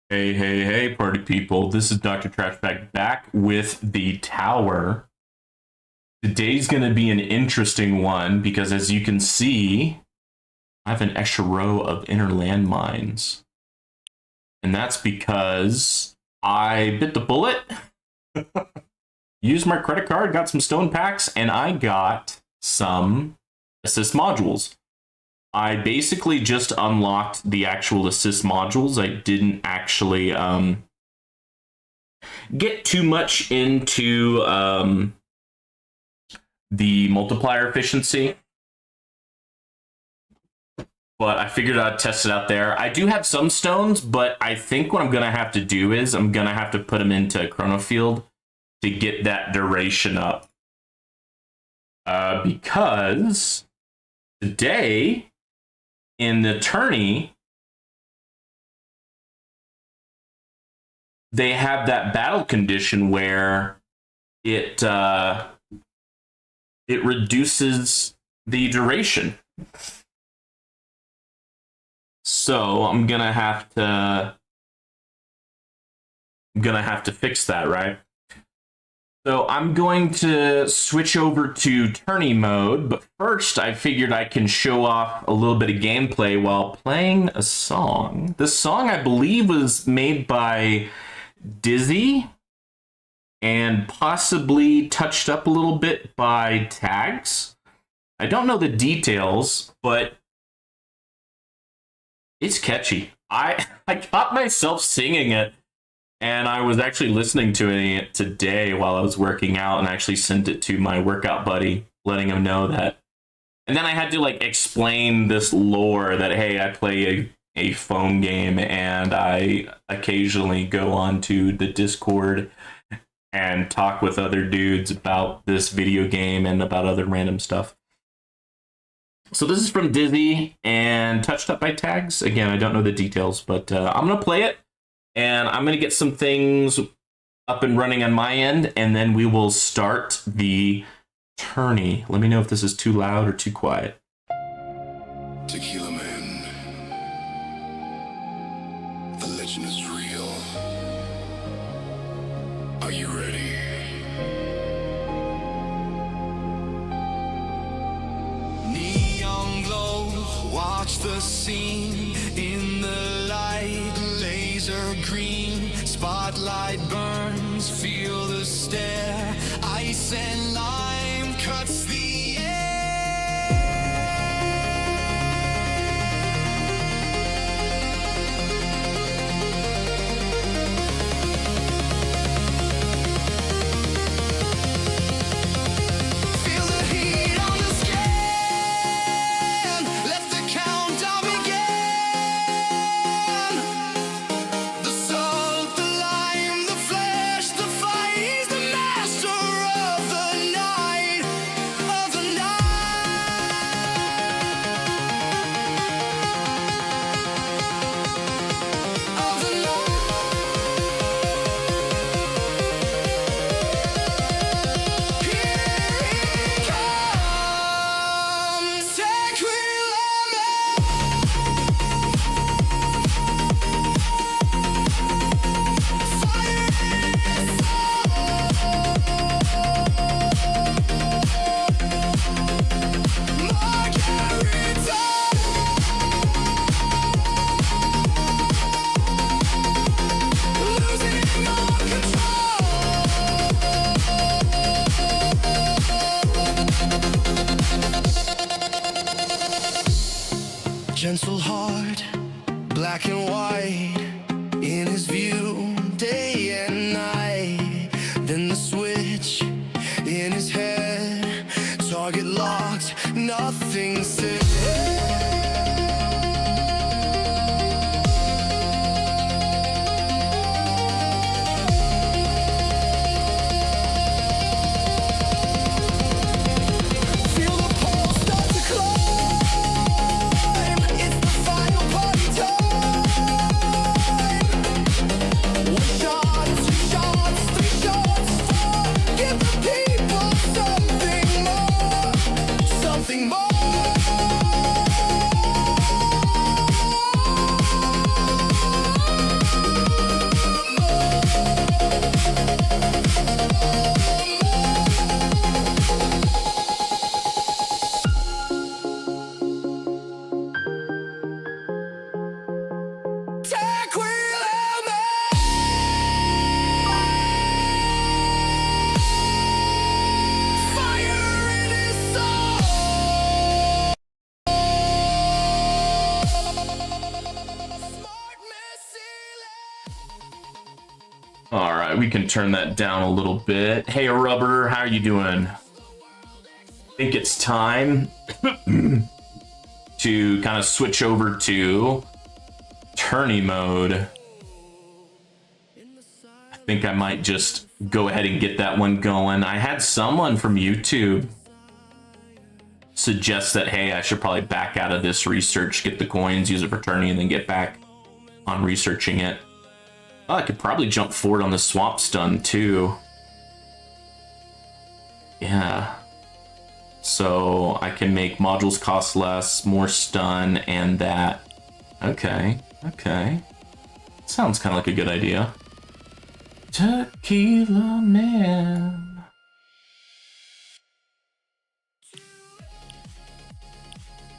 Hey, hey, hey, party people. This is Dr. Trashbag back with the tower. Today's going to be an interesting one because, as you can see, I have an extra row of inner landmines. And that's because I bit the bullet, used my credit card, got some stone packs, and I got some assist modules. I basically just unlocked the actual assist modules. I didn't actually get too much into the multiplier efficiency, but I figured I'd test it out there. I do have some stones, but I think what I'm going to have to do is I'm going to have to put them into Chrono Field to get that duration up. Because today, in the tourney, they have that battle condition where it reduces the duration. So I'm gonna have to fix that, right? So I'm going to switch over to tourney mode, but first I figured I can show off a little bit of gameplay while playing a song. This song, I believe, was made by Dizzy and possibly touched up a little bit by Tags. I don't know the details, but it's catchy. I caught myself singing it. And I was actually listening to it today while I was working out, and I actually sent it to my workout buddy, letting him know that. And then I had to explain this lore that, hey, I play a phone game and I occasionally go on to the Discord and talk with other dudes about this video game and about other random stuff. So this is from Dizzy and touched up by Tags. Again, I don't know the details, but I'm going to play it. And I'm going to get some things up and running on my end, and then we will start the tourney. Let me know if this is too loud or too quiet. Tequila Man. The legend is real. Are you ready? Neon glow, watch the scene in the light. Laser green, spotlight burns, feel the stare. Ice and lime cuts the gentle heart, black and white, in his view, day and night. Then the switch in his head, target locked, nothing said. Something more. All right, we can turn that down a little bit. Hey, Rubber, how are you doing? I think it's time to kind of switch over to tourney mode. I think I might just go ahead and get that one going. I had someone from YouTube suggest that, hey, I should probably back out of this research, get the coins, use it for tourney, and then get back on researching it. Oh, I could probably jump forward on the swamp stun too. Yeah. So I can make modules cost less, more stun, and that. Okay, okay. Sounds kind of like a good idea. Tequila Man.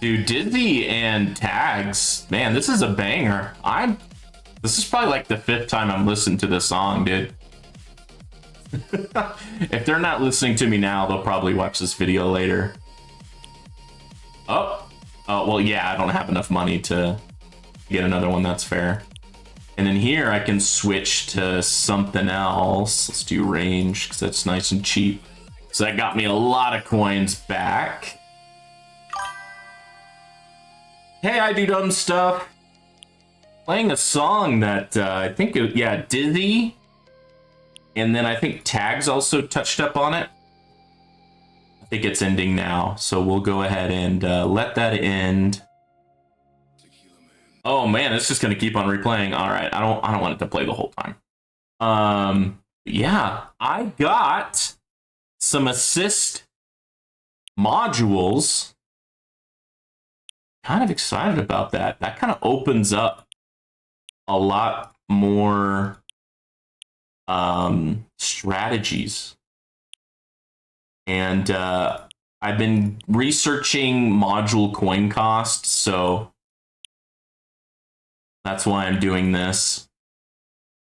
Dude, Dizzy and Tags, man, this is a banger. This is probably like the 5th time I'm listening to this song, dude. If they're not listening to me now, they'll probably watch this video later. Oh, well, yeah, I don't have enough money to get another one. That's fair. And then here I can switch to something else. Let's do range because that's nice and cheap. So that got me a lot of coins back. Hey, I do dumb stuff. Playing a song that I think, yeah, Dizzy. And then I think Tags also touched up on it. I think it's ending now. So we'll go ahead and let that end. Oh man, it's just gonna keep on replaying. All right, I don't want it to play the whole time. Yeah, I got some assist modules. Kind of excited about that. That kind of opens up a lot more strategies. And I've been researching module coin costs, so that's why I'm doing this.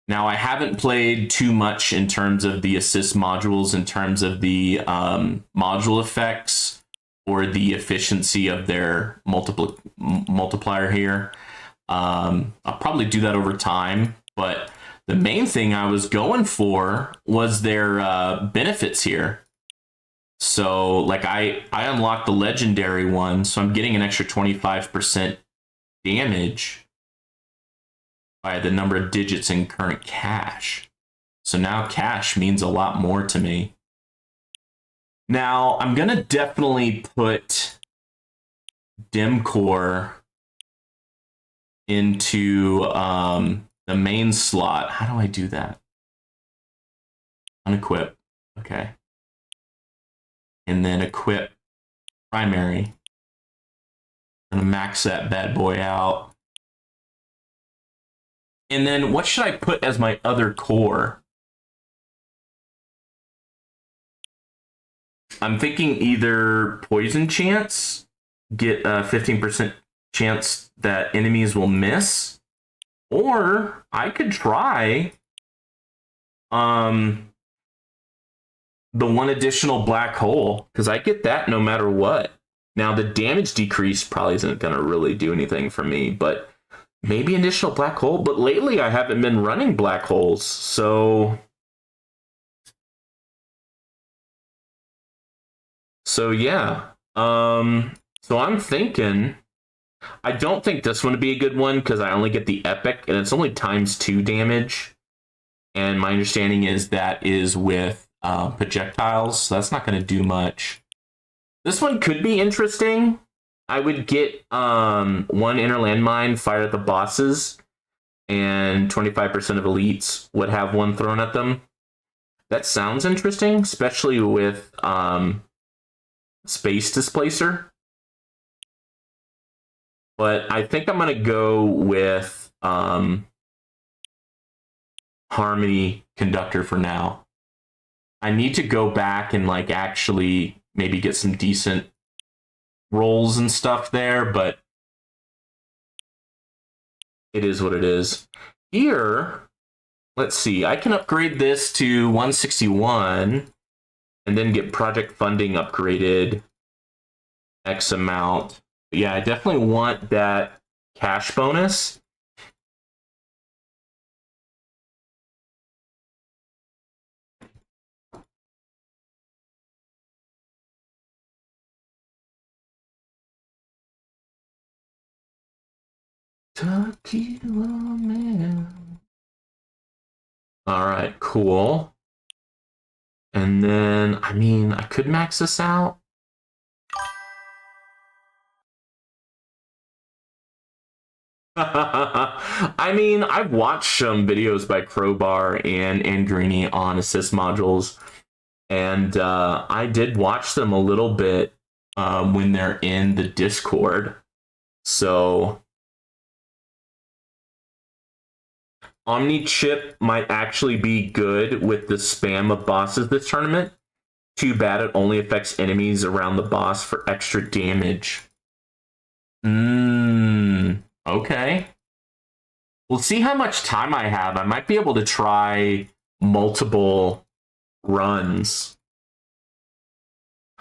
Now, I haven't played too much in terms of the assist modules, in terms of the module effects or the efficiency of their multiplier here. I'll probably do that over time, but the main thing I was going for was their benefits here. So, like, I unlocked the legendary one, so I'm getting an extra 25% damage by the number of digits in current cash. So now cash means a lot more to me. Now, I'm going to definitely put Dimcore into the main slot. How do I do that? Unequip. Okay. And then equip primary. I'm going to max that bad boy out. And then what should I put as my other core? I'm thinking either poison chance, get a 15% chance that enemies will miss, or I could try the one additional black hole, because I get that no matter what. Now the damage decrease probably isn't going to really do anything for me, but maybe additional black hole. But lately I haven't been running black holes, so yeah. So I'm thinking, I don't think this one would be a good one because I only get the epic and it's only ×2 damage. And my understanding is that is with projectiles, so that's not going to do much. This one could be interesting. I would get one inner landmine fired at the bosses, and 25% of elites would have one thrown at them. That sounds interesting, especially with Space Displacer. But I think I'm going to go with Harmony Conductor for now. I need to go back and like actually maybe get some decent rolls and stuff there, but it is what it is. Here, let's see, I can upgrade this to 161 and then get project funding upgraded X amount. Yeah, I definitely want that cash bonus. Tequila man. All right, cool. And then, I mean, I could max this out. I mean, I've watched some videos by Crowbar and Greeny on assist modules, and I did watch them a little bit when they're in the Discord. So Omni Chip might actually be good with the spam of bosses this tournament. Too bad it only affects enemies around the boss for extra damage. Okay. We'll see how much time I have. I might be able to try multiple runs.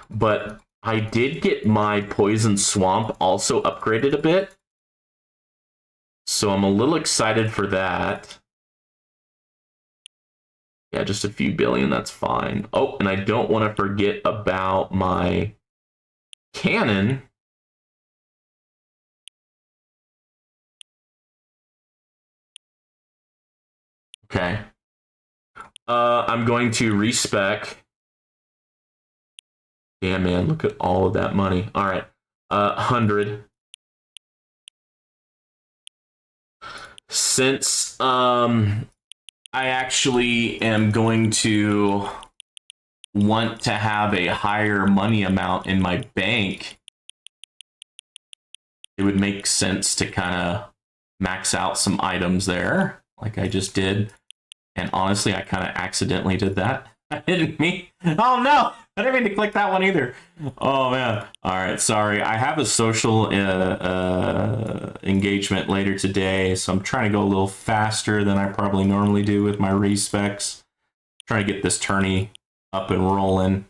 But I did get my Poison Swamp also upgraded a bit. So I'm a little excited for that. Yeah, just a few billion, that's fine. Oh, and I don't want to forget about my cannon. Okay. I'm going to respec. Damn, man, look at all of that money. All right. 100. Since I actually am going to want to have a higher money amount in my bank, it would make sense to kind of max out some items there, like I just did. And honestly, I kind of accidentally did that. I didn't mean. Oh no! I didn't mean to click that one either. Oh man. All right, sorry. I have a social engagement later today, so I'm trying to go a little faster than I probably normally do with my respecs. Trying to get this tourney up and rolling.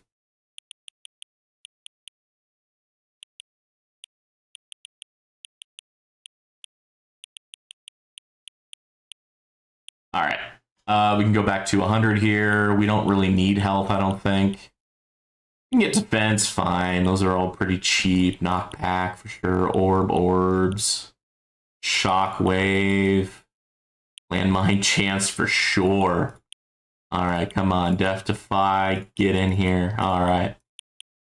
All right. We can go back to 100 here. We don't really need health, I don't think. We can get defense, fine. Those are all pretty cheap. Knockback for sure. Orbs. Shockwave. Landmine chance for sure. All right, come on. Death Defy, get in here. All right.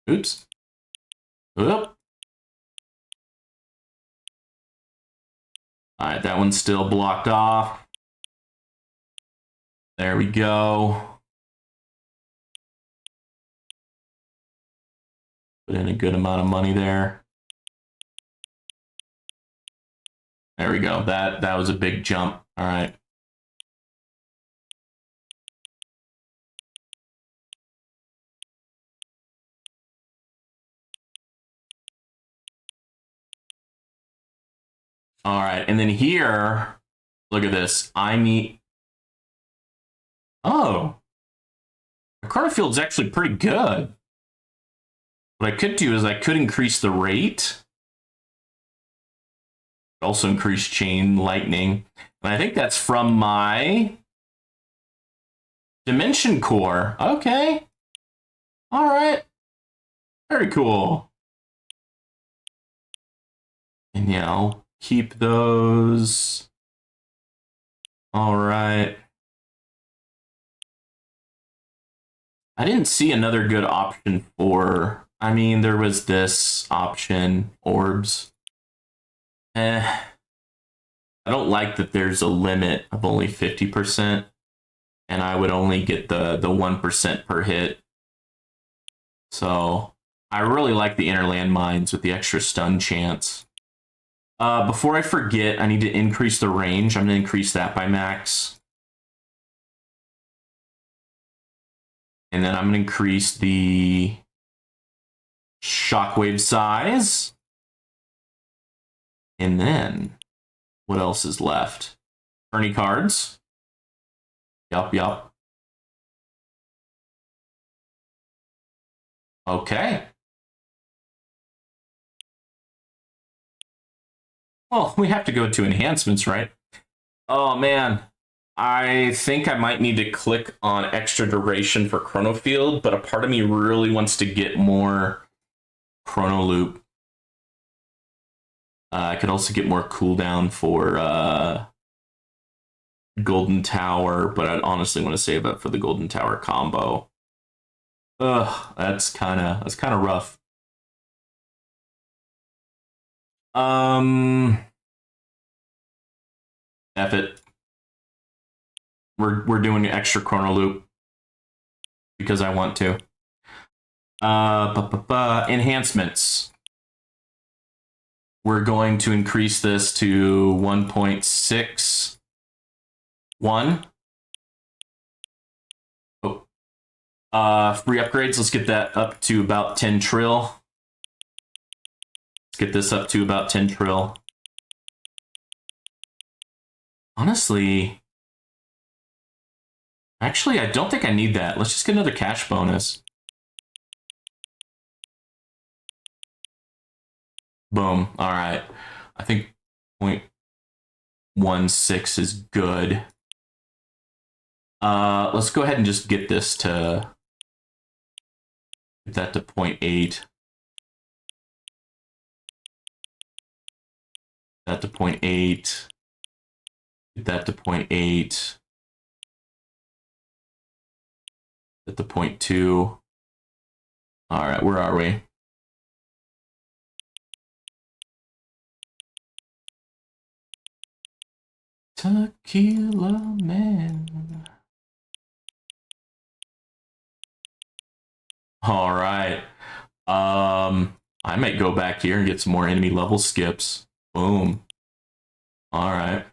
Oops. Oop. All right, that one's still blocked off. There we go. Put in a good amount of money there. There we go. That was a big jump. All right. All right, and then here, look at this. I need. Oh, Chronofield's actually pretty good. What I could do is I could increase the rate. Also increase chain lightning. And I think that's from my Dimension Core. Okay. All right. Very cool. And yeah, I'll keep those. All right. I didn't see another good option for, I mean, there was this option, orbs. I don't like that there's a limit of only 50%, and I would only get the 1% per hit. So I really like the inner landmines with the extra stun chance. Before I forget, I need to increase the range. I'm going to increase that by max. And then I'm going to increase the shockwave size. And then, what else is left? Tourney cards. Yup. Okay. Well, we have to go to enhancements, right? Oh, man. I think I might need to click on extra duration for Chronofield, but a part of me really wants to get more Chrono Loop. I could also get more cooldown for Golden Tower, but I'd honestly want to save that for the Golden Tower combo. Ugh, that's kind of rough. F it. We're doing an extra chrono loop because I want to. Enhancements. We're going to increase this to 1.61. Oh. Free upgrades. Let's get that up to about 10 trill. Let's get this up to about 10 trill. Honestly, actually, I don't think I need that. Let's just get another cash bonus. Boom. All right. I think 0.16 is good. Let's go ahead and just get this to get that to 0.8. That to 0.8. Get that to 0.8. At the 0.2. All right, where are we? Tequila Man. All right. I might go back here and get some more enemy level skips. Boom. All right.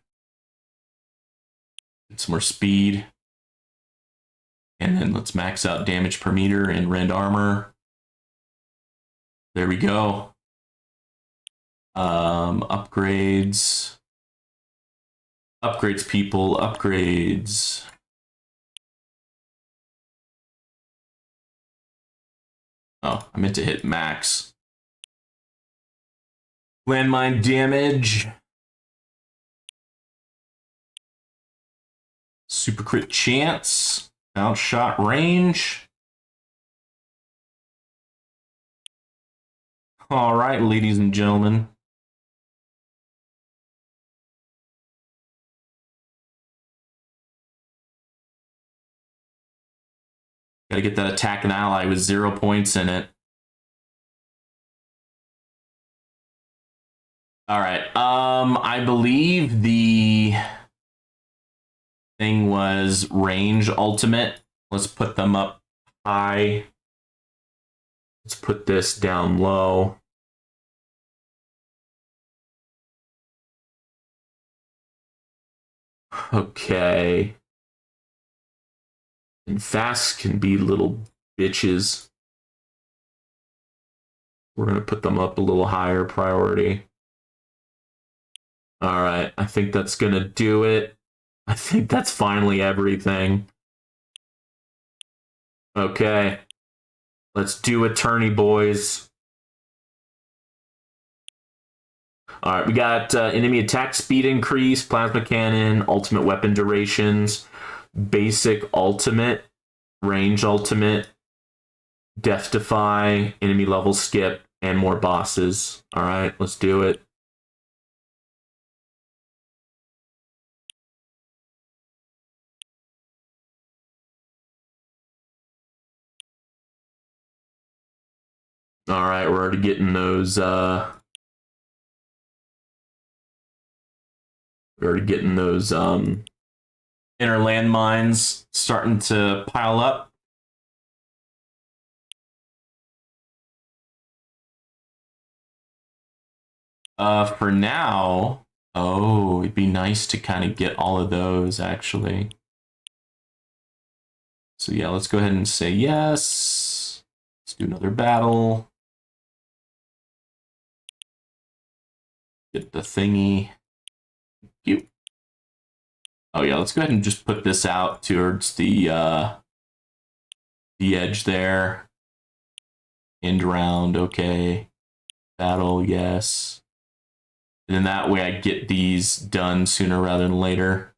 Get some more speed. And then let's max out damage per meter and rend armor. There we go. Upgrades. Upgrades, people. Upgrades. Oh, I meant to hit max. Landmine damage. Super crit chance. Outshot range. All right, ladies and gentlemen. Gotta get that attack an ally with 0 points in it. All right. I believe the thing was range ultimate. Let's put them up high. Let's put this down low. Okay. And fast can be little bitches. We're going to put them up a little higher priority. All right. I think that's going to do it. I think that's finally everything. Okay. Let's do attorney, boys. All right. We got enemy attack speed increase, plasma cannon, ultimate weapon durations, basic ultimate, range ultimate, death defy, enemy level skip, and more bosses. All right, let's do it. All right, we're already getting those. We're already getting those inner landmines starting to pile up. For now, oh, it'd be nice to kind of get all of those actually. So yeah, let's go ahead and say yes. Let's do another battle. Get the thingy. Cute. Oh yeah, let's go ahead and just put this out towards the edge there. End round, okay. Battle, yes. And then that way I get these done sooner rather than later.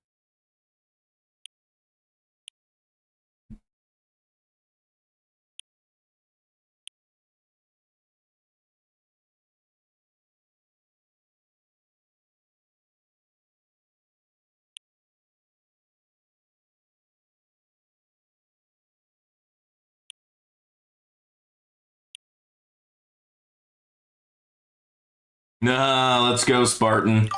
Nah, let's go, Spartan.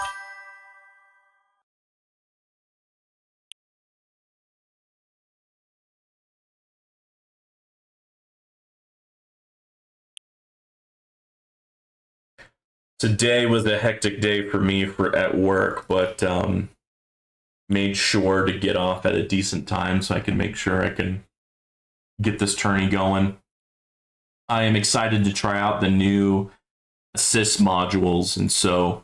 Today was a hectic day for me at work, but made sure to get off at a decent time so I can make sure I can get this tourney going. I am excited to try out the new assist modules, and so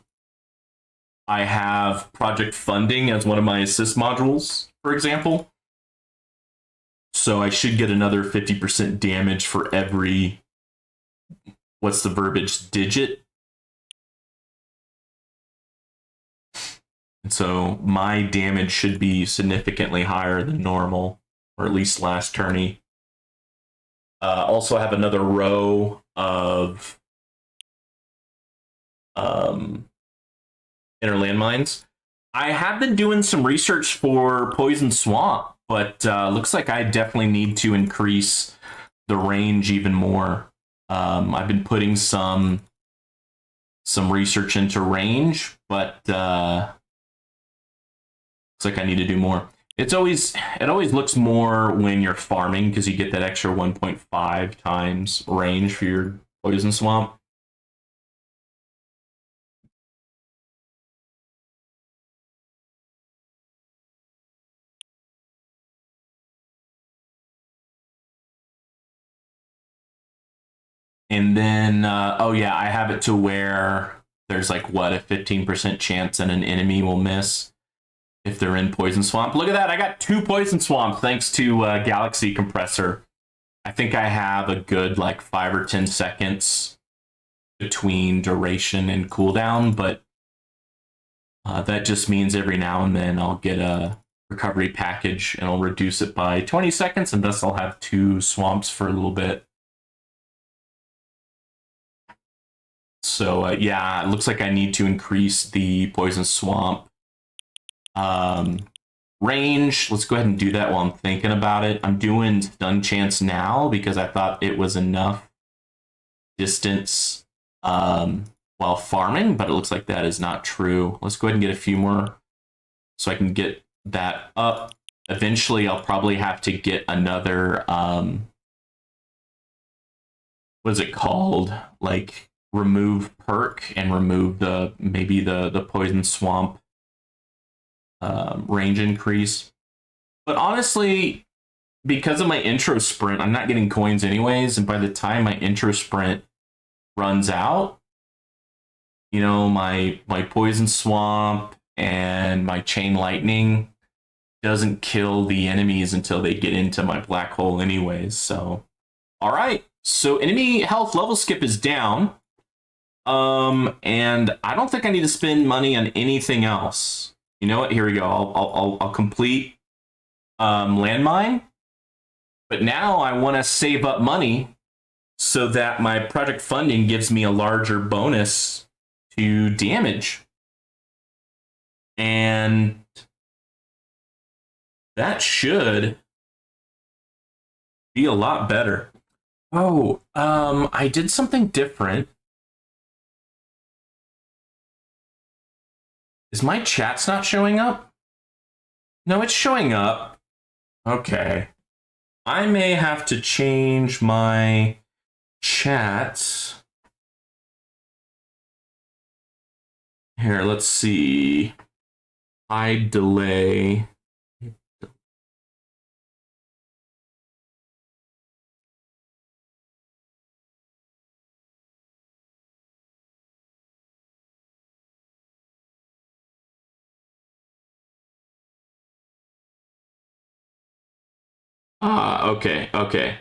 I have project funding as one of my assist modules, for example. So I should get another 50% damage for every, what's the verbiage, digit. And so my damage should be significantly higher than normal, or at least last tourney. Also have another row of inner landmines. I have been doing some research for Poison Swamp, but looks like I definitely need to increase the range even more. I've been putting some research into range, but looks like I need to do more. It always looks more when you're farming because you get that extra 1.5 times range for your Poison Swamp. And then, oh yeah, I have it to where there's like, what, a 15% chance that an enemy will miss if they're in Poison Swamp. Look at that, I got 2 Poison Swamps thanks to Galaxy Compressor. I think I have a good like 5 or 10 seconds between duration and cooldown, but that just means every now and then I'll get a recovery package and I'll reduce it by 20 seconds, and thus I'll have 2 swamps for a little bit. So yeah, it looks like I need to increase the Poison Swamp range. Let's go ahead and do that while I'm thinking about it. I'm doing stun chance now because I thought it was enough distance while farming, but it looks like that is not true. Let's go ahead and get a few more so I can get that up. Eventually, I'll probably have to get another, what is it called? Like, remove perk and remove maybe the Poison Swamp range increase. But honestly, because of my intro sprint, I'm not getting coins anyways, and by the time my intro sprint runs out, you know, my Poison Swamp and my Chain Lightning doesn't kill the enemies until they get into my black hole anyways. So all right, so enemy health level skip is down. And I don't think I need to spend money on anything else. You know what? Here we go. I'll complete landmine. But now I want to save up money so that my project funding gives me a larger bonus to damage. And that should be a lot better. Oh, I did something different. Is my chat's not showing up? No, it's showing up. Okay. I may have to change my chat. Here, let's see. Hide delay. Okay.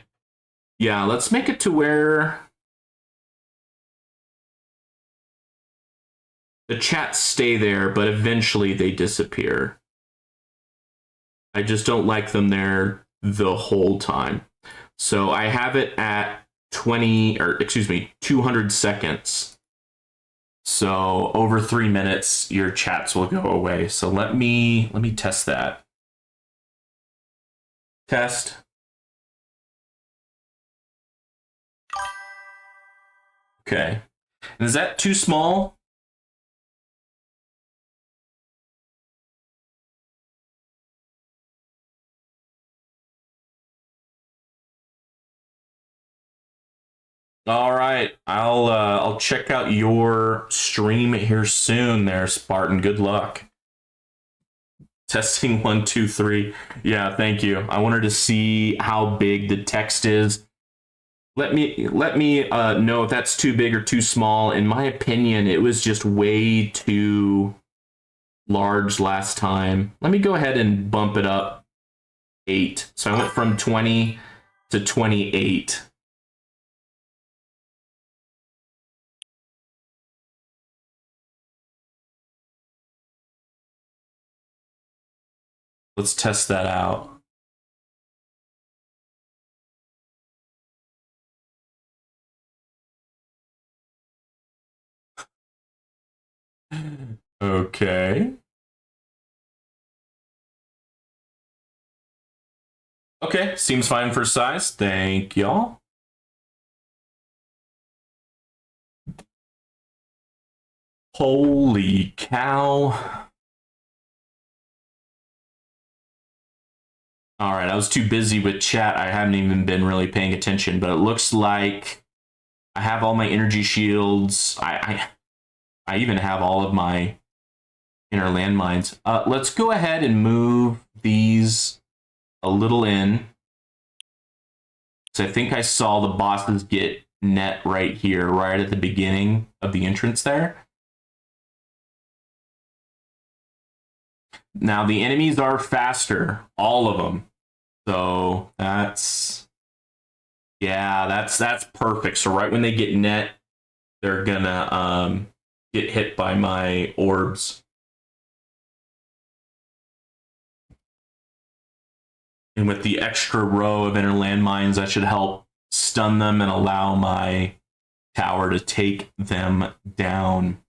Yeah, let's make it to where the chats stay there, but eventually they disappear. I just don't like them there the whole time. So I have it at 200 seconds. So over 3 minutes, your chats will go away. So let me test that. Test. Okay. And is that too small? All right, I'll check out your stream here soon. There, Spartan. Good luck. Testing 1 2 3. Yeah, thank you. I wanted to see how big the text is. Let me know if that's too big or too small. In my opinion, it was just way too large last time. Let me go ahead and bump it up 8. So I went from 20 to 28. Let's test that out. Okay. Okay, seems fine for size. Thank y'all. Holy cow. All right, I was too busy with chat. I haven't even been really paying attention, but it looks like I have all my energy shields. I even have all of my inner landmines. Let's go ahead and move these a little in. So I think I saw the bosses get net right here, right at the beginning of the entrance there. Now the enemies are faster, all of them. So that's perfect. So right when they get net, they're gonna get hit by my orbs. And with the extra row of inner landmines, that should help stun them and allow my tower to take them down.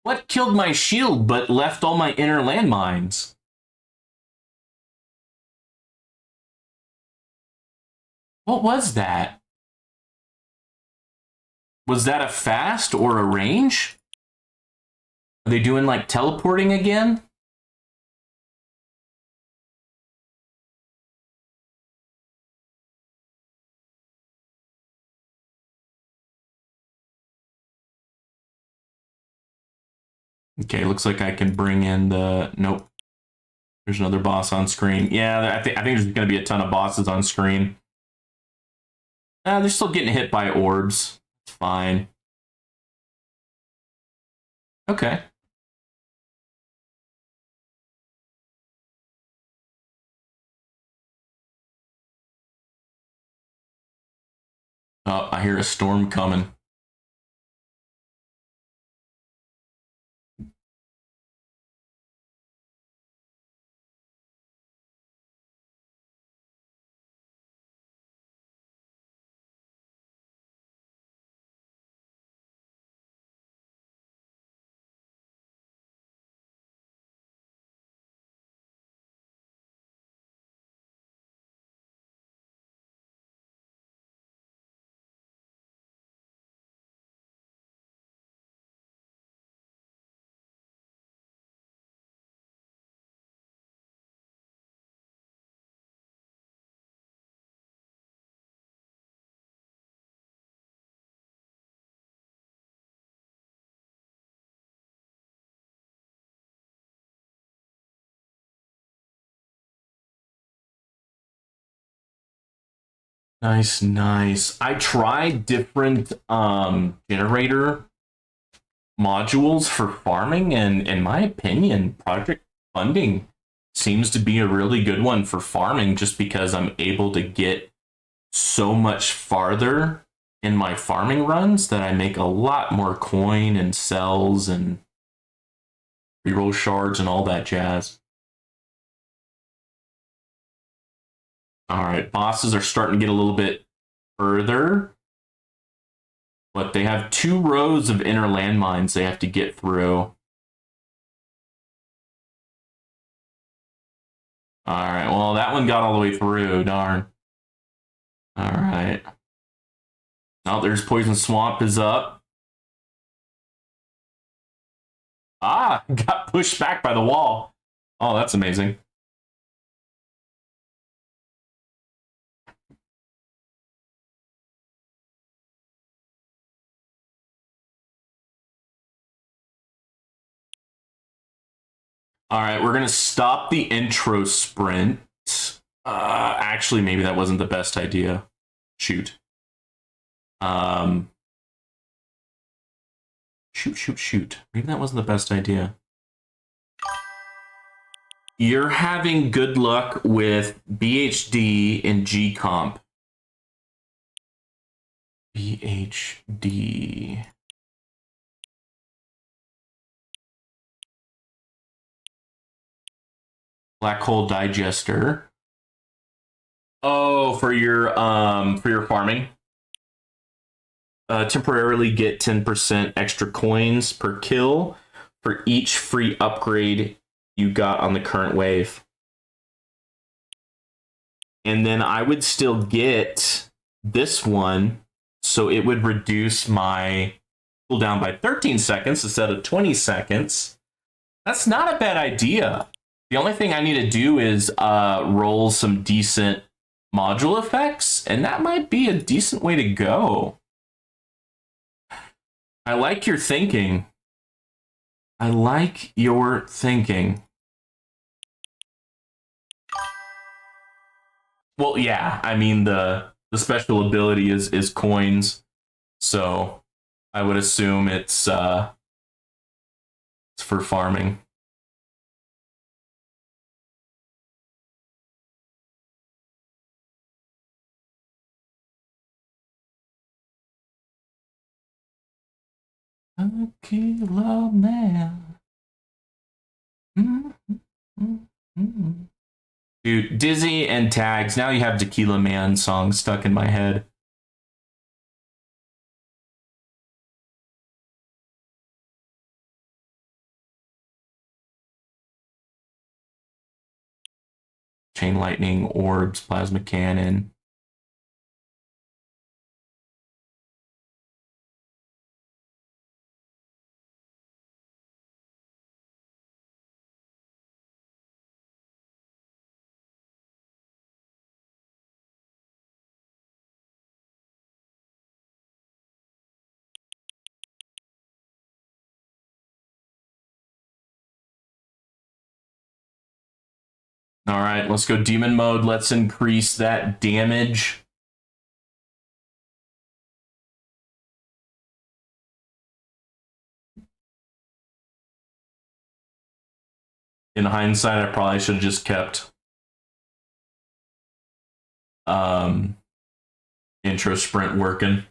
What killed my shield but left all my inner landmines? What was that? Was that a fast or a range? Are they doing like teleporting again? Okay, looks like I can bring in the... Nope. There's another boss on screen. Yeah, I think there's going to be a ton of bosses on screen. They're still getting hit by orbs. It's fine. Okay. Oh, I hear a storm coming. Nice, nice. I tried different generator modules for farming, and in my opinion, project funding seems to be a really good one for farming, just because I'm able to get so much farther in my farming runs that I make a lot more coin and cells and reroll shards and all that jazz. All right, bosses are starting to get a little bit further, but they have 2 rows of inner landmines they have to get through. All right, well, that one got all the way through, darn. All right. Oh, there's Poison Swamp is up. Ah, got pushed back by the wall. Oh, that's amazing. All right, we're going to stop the intro sprint. Actually, maybe that wasn't the best idea. Shoot. Shoot. Maybe that wasn't the best idea. You're having good luck with BHD and G-Comp. BHD. Black Hole Digester. Oh, for your farming. Temporarily get 10% extra coins per kill for each free upgrade you got on the current wave. And then I would still get this one, so it would reduce my cooldown by 13 seconds instead of 20 seconds. That's not a bad idea. The only thing I need to do is roll some decent module effects, and that might be a decent way to go. I like your thinking. I like your thinking. Well, yeah, I mean the special ability is coins, so I would assume it's for farming. Tequila Man. Dude, Dizzy and Tags. Now you have Tequila Man song stuck in my head. Chain Lightning, Orbs, Plasma Cannon. All right, let's go demon mode. Let's increase that damage. In hindsight, I probably should have just kept intro sprint working.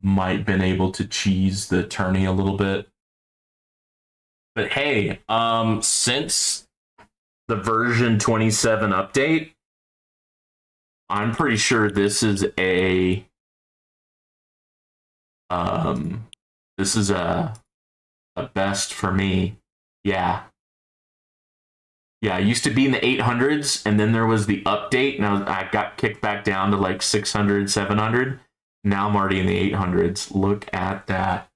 Might been able to cheese the tourney a little bit. But hey, since the version 27 update, I'm pretty sure this is a best for me. Yeah. Yeah, I used to be in the 800s, and then there was the update, and I got kicked back down to like 600, 700. Now I'm already in the 800s. Look at that.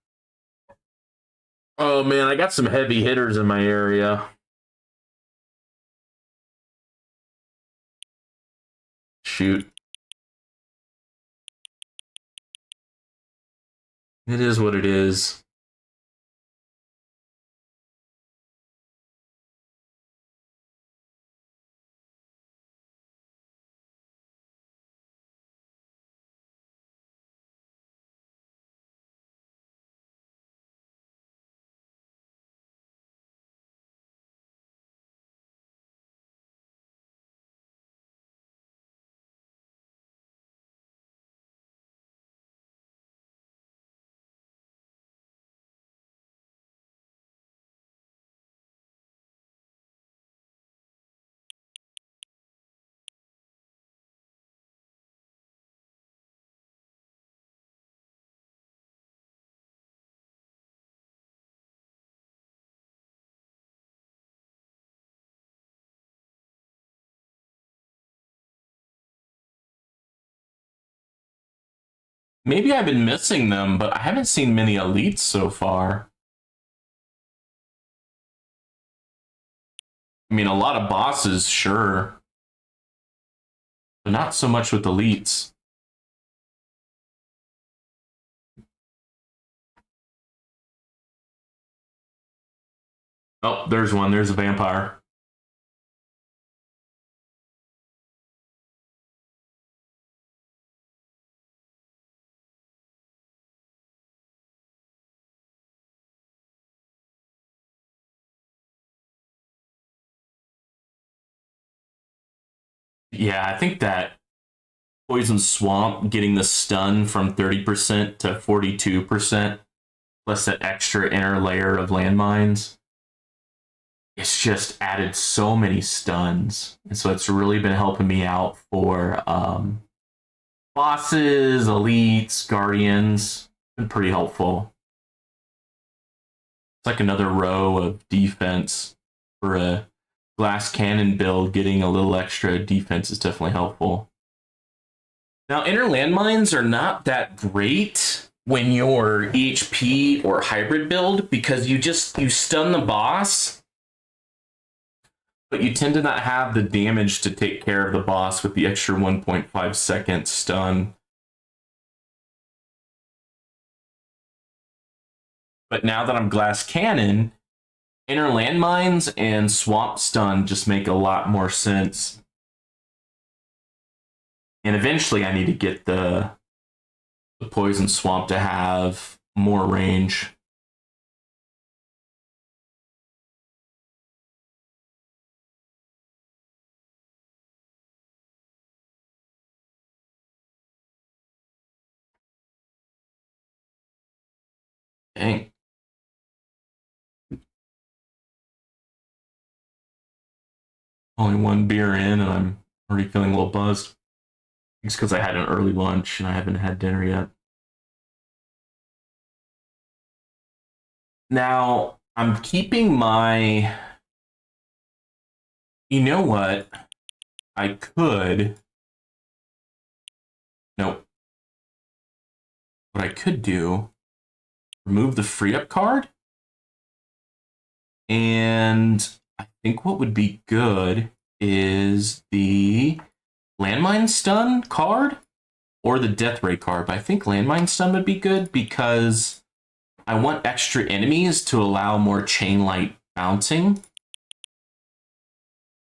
Oh man, I got some heavy hitters in my area. Shoot. It is what it is. Maybe I've been missing them, but I haven't seen many elites so far. I mean, a lot of bosses, sure, but not so much with elites. Oh, there's one. There's a vampire. Yeah, I think that Poison Swamp getting the stun from 30% to 42%, plus that extra inner layer of landmines, it's just added so many stuns. And so it's really been helping me out for bosses, elites, guardians. Been pretty helpful. It's like another row of defense for a glass cannon build. Getting a little extra defense is definitely helpful. Now, inner landmines are not that great when you're EHP or hybrid build because you stun the boss, but you tend to not have the damage to take care of the boss with the extra 1.5 second stun. But now that I'm glass cannon, inner landmines and swamp stun just make a lot more sense. And eventually I need to get the poison swamp to have more range. Dang. Only one beer in and I'm already feeling a little buzzed. It's because I had an early lunch and I haven't had dinner yet. Now, I'm keeping my. You know what? I could. Nope. What I could do, remove the free up card. And I think what would be good is the landmine stun card or the death ray card. But I think landmine stun would be good because I want extra enemies to allow more chain light bouncing.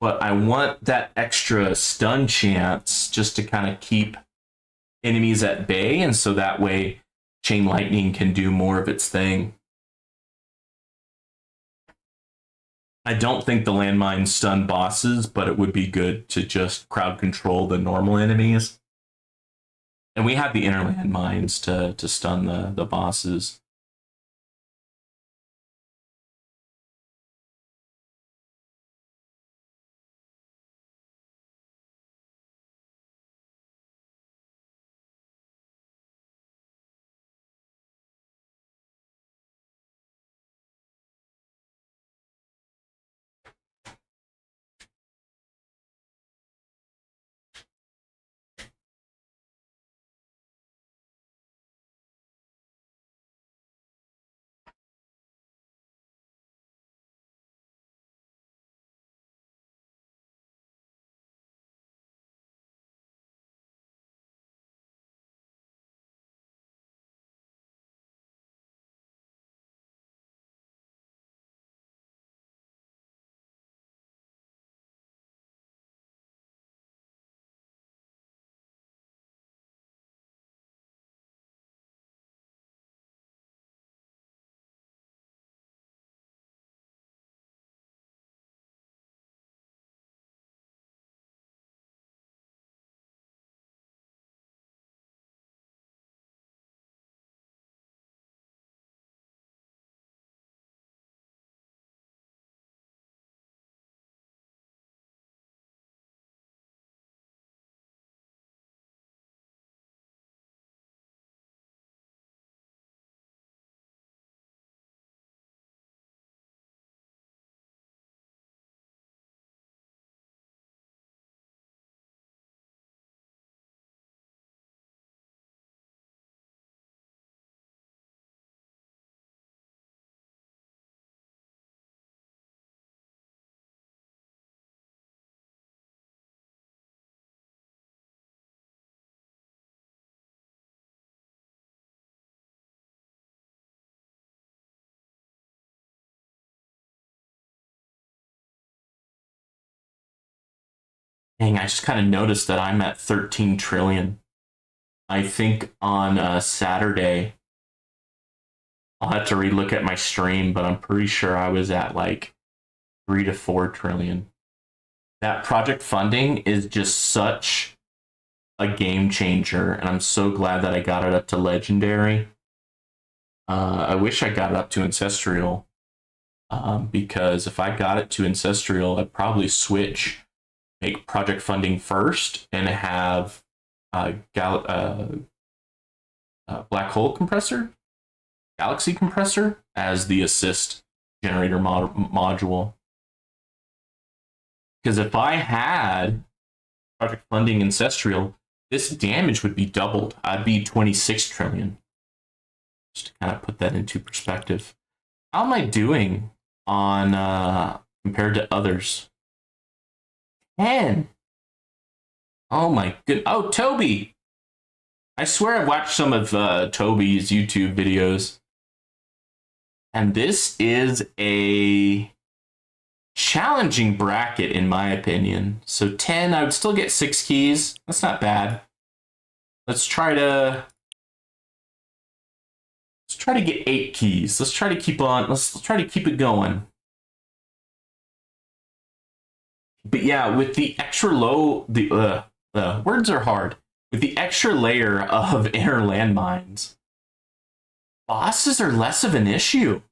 But I want that extra stun chance just to kind of keep enemies at bay, and so that way chain lightning can do more of its thing. I don't think the landmines stun bosses, but it would be good to just crowd control the normal enemies. And we have the inner landmines to stun the bosses. Dang, I just kind of noticed that I'm at 13 trillion. I think on Saturday, I'll have to relook at my stream, but I'm pretty sure I was at like 3 to 4 trillion. That project funding is just such a game changer, and I'm so glad that I got it up to legendary. I wish I got it up to ancestral, because if I got it to ancestral, I'd probably switch, make project funding first, and have black hole compressor, galaxy compressor as the assist generator module. Because if I had project funding ancestral, this damage would be doubled. I'd be 26 trillion. Just to kind of put that into perspective. How am I doing on compared to others? 10. Oh my good. Oh, Toby. I swear I've watched some of Toby's YouTube videos. And this is a challenging bracket in my opinion. So 10, I would still get 6 keys. That's not bad. Let's try to get 8 keys. Let's try to keep it going. But yeah, with the extra low, the words are hard. With the extra layer of inner landmines, bosses are less of an issue.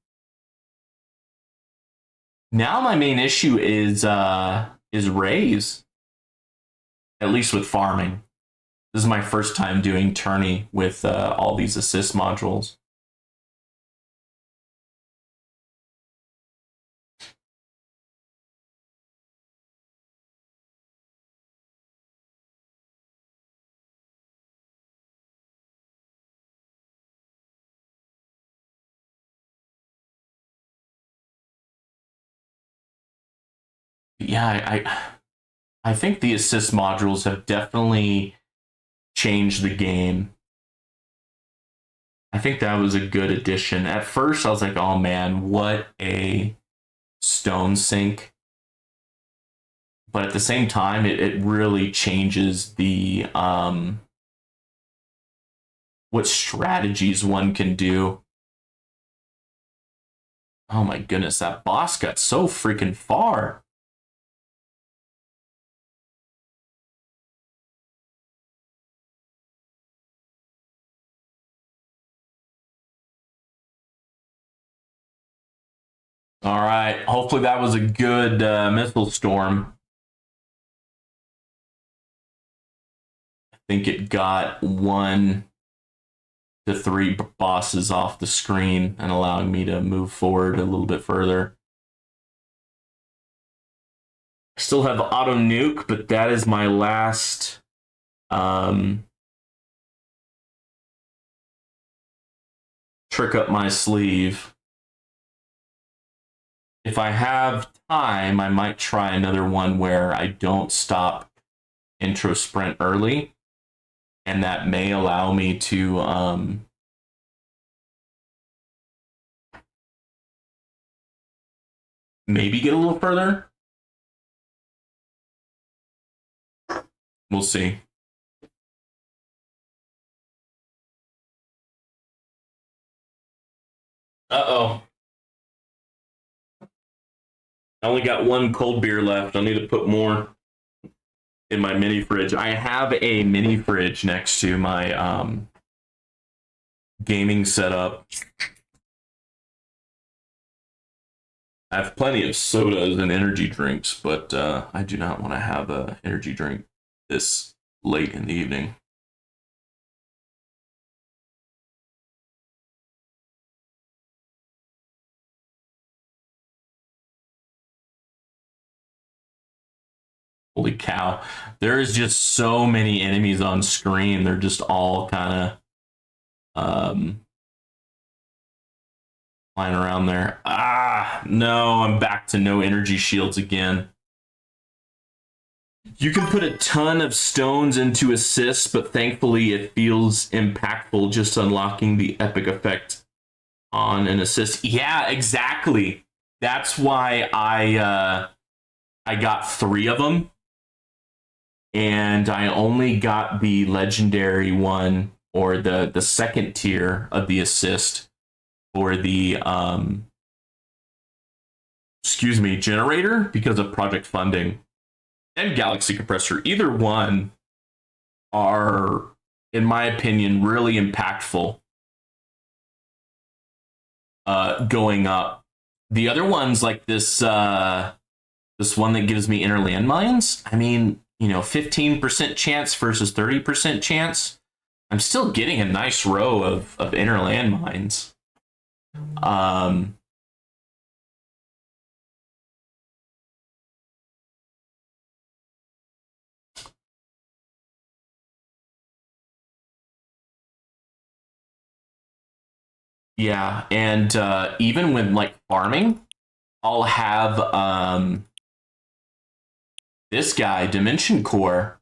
Now my main issue is raise. At least with farming. This is my first time doing tourney with all these assist modules. Yeah, I think the assist modules have definitely changed the game. I think that was a good addition. At first, I was like, oh man, what a stone sink. But at the same time, it really changes the what strategies one can do. Oh my goodness, that boss got so freaking far. All right, hopefully that was a good missile storm. I think it got 1 to 3 bosses off the screen and allowing me to move forward a little bit further. I still have auto nuke, but that is my last trick up my sleeve. If I have time, I might try another one where I don't stop intro sprint early, and that may allow me to maybe get a little further. We'll see. Uh-oh. I only got 1 cold beer left. I need to put more in my mini fridge. I have a mini fridge next to my gaming setup. I have plenty of sodas and energy drinks, but I do not want to have an energy drink this late in the evening. Holy cow. There is just so many enemies on screen. They're just all kind of flying around there. Ah, no, I'm back to no energy shields again. You can put a ton of stones into assists, but thankfully it feels impactful just unlocking the epic effect on an assist. Yeah, exactly. That's why I got 3 of them. and I only got the legendary one, or the second tier of the assist for the generator, because of project funding and Galaxy Compressor. Either one are, in my opinion, really impactful going up. The other ones, like this one that gives me inner landmines, I mean, 15% chance versus 30% chance. I'm still getting a nice row of inner landmines. Yeah, and even when like farming, I'll have this guy, Dimension Core,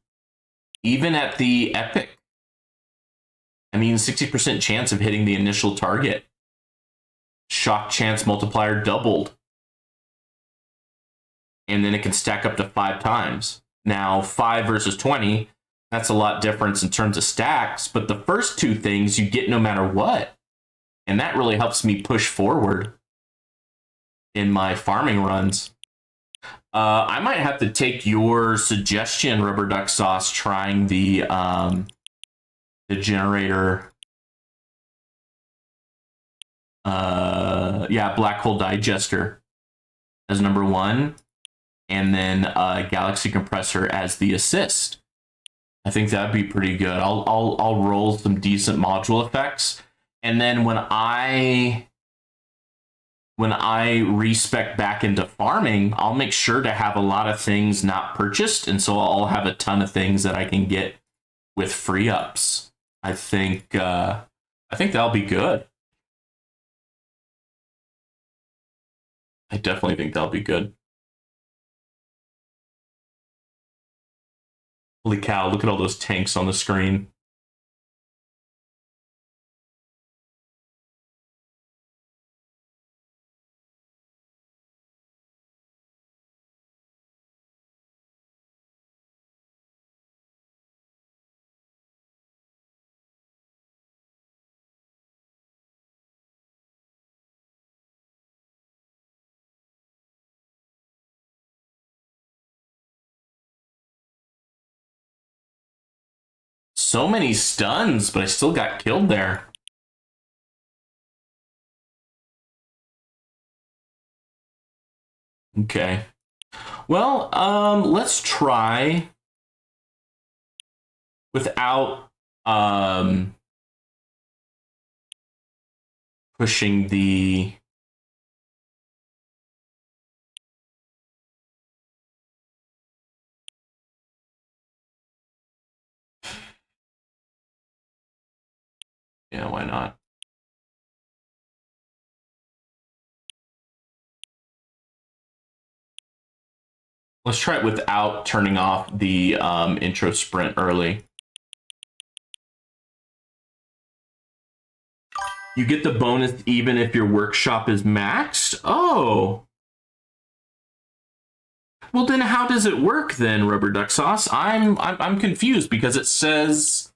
even at the epic. I mean, 60% chance of hitting the initial target. Shock chance multiplier doubled. And then it can stack up to 5 times. Now, 5 versus 20, that's a lot difference in terms of stacks, but the first two things you get no matter what. And that really helps me push forward in my farming runs. I might have to take your suggestion, Rubber Duck Sauce, trying the generator. Black Hole Digester as number 1, and then Galaxy Compressor as the assist. I think that'd be pretty good. I'll roll some decent module effects, and then when I respec back into farming, I'll make sure to have a lot of things not purchased, and so I'll have a ton of things that I can get with free ups. I think that'll be good. I definitely think that'll be good. Holy cow, look at all those tanks on the screen. So many stuns, but I still got killed there. Okay. Well, let's try without pushing the why not? Let's try it without turning off the intro sprint early. You get the bonus even if your workshop is maxed? Oh. Well, then how does it work then, Rubber Duck Sauce? I'm confused because it says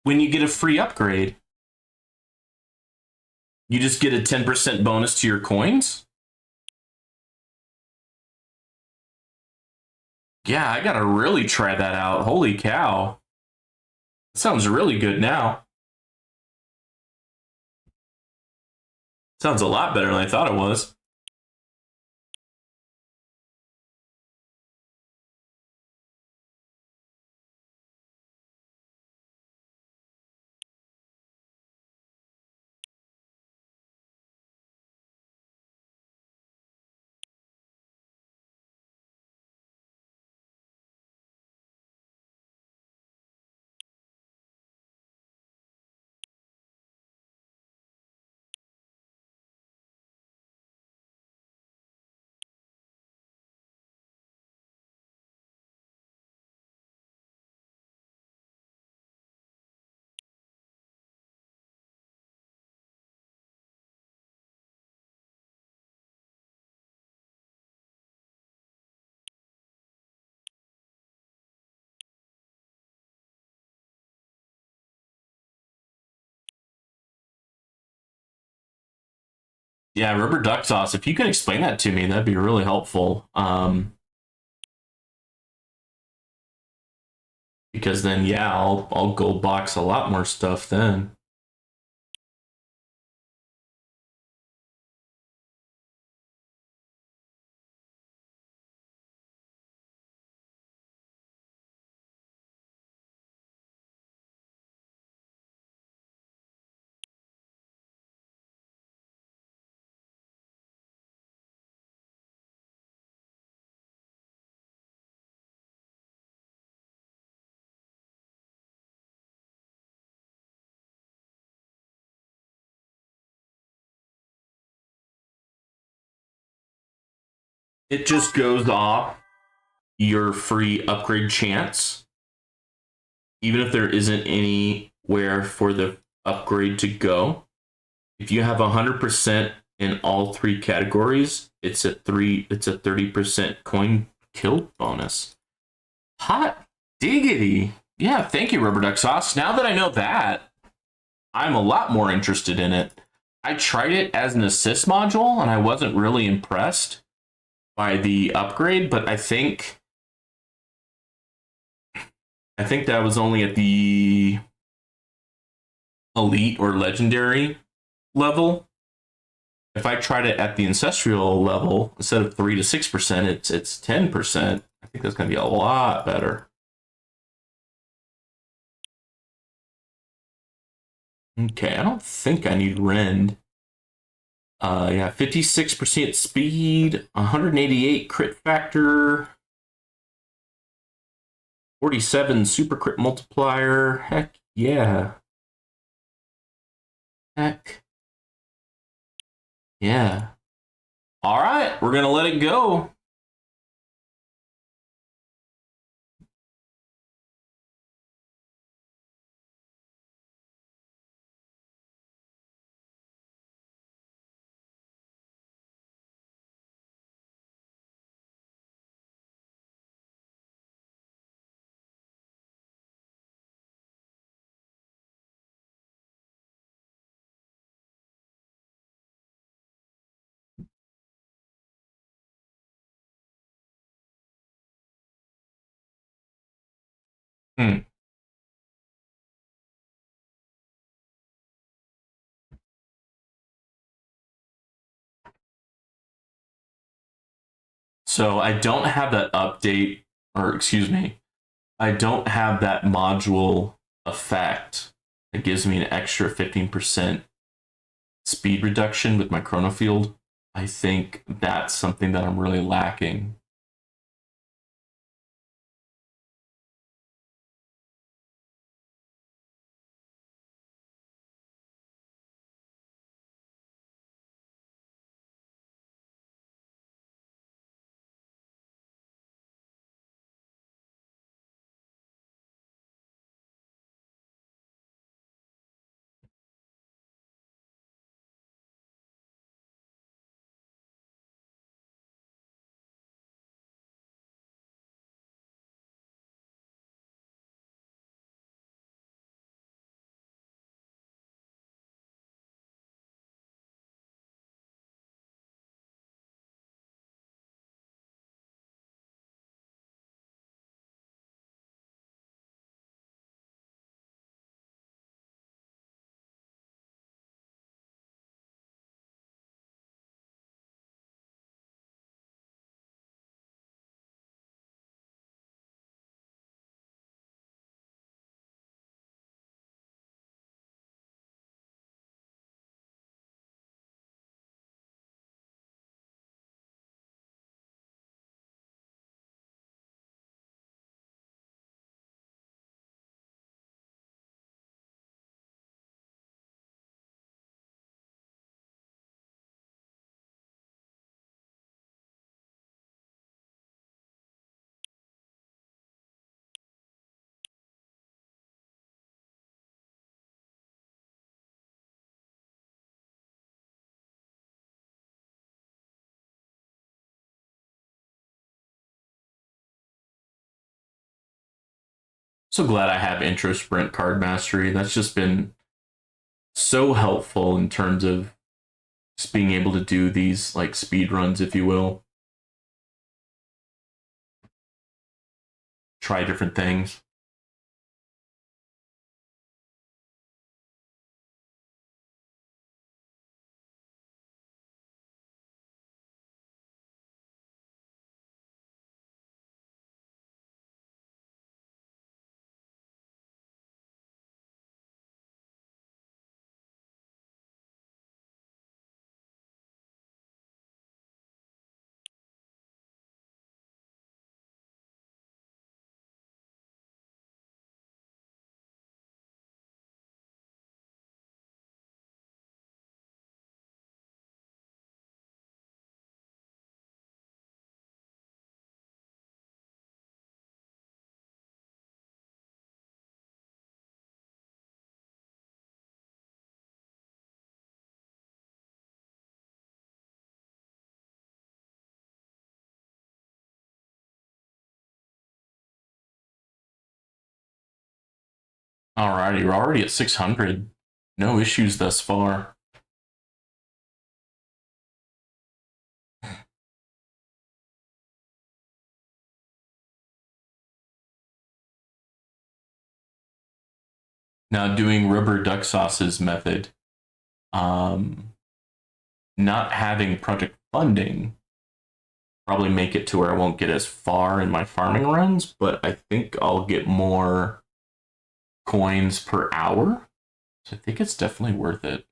when you get a free upgrade, you just get a 10% bonus to your coins? Yeah, I gotta really try that out. Holy cow. Sounds really good now. Sounds a lot better than I thought it was. Yeah, rubber duck sauce. If you could explain that to me, that'd be really helpful. Because then, yeah, I'll go box a lot more stuff then. It just goes off your free upgrade chance, even if there isn't anywhere for the upgrade to go. If you have 100% in all three categories, it's a 30% coin kill bonus. Hot diggity. Yeah, thank you, Rubber Duck Sauce. Now that I know that, I'm a lot more interested in it. I tried it as an assist module and I wasn't really impressed by the upgrade, but I think that was only at the elite or legendary level. If I tried it at the ancestral level, instead of 3 to 6%, it's 10%. I think that's gonna be a lot better. Okay, I don't think I need rend. Yeah, 56% speed, 188 crit factor, 47 super crit multiplier. Heck yeah. Heck yeah. All right, we're gonna let it go. Hmm. So I don't have that update, or excuse me, I don't have that module effect. It gives me an extra 15% speed reduction with my chrono field. I think that's something that I'm really lacking. So glad I have intro sprint card mastery. That's just been so helpful in terms of Just being able to do these like speed runs, if you will. Try different things. Alrighty, we're already at 600. No issues thus far. Now doing rubber duck sauce's method, not having project funding probably make it to where I won't get as far in my farming runs, but I think I'll get more coins per hour. So I think it's definitely worth it.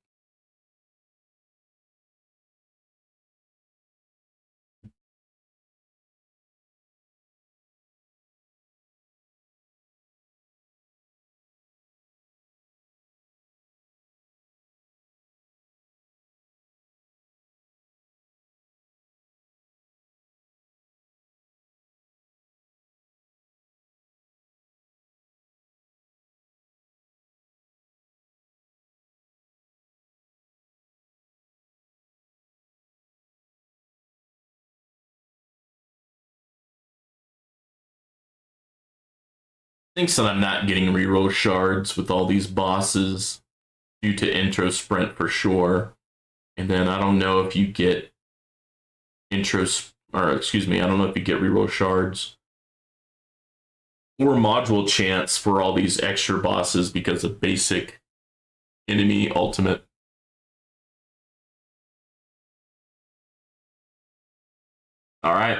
Thinks that I'm not getting reroll shards with all these bosses due to intro sprint for sure. And then I don't know if you get I don't know if you get reroll shards or module chance for all these extra bosses because of basic enemy ultimate. All right.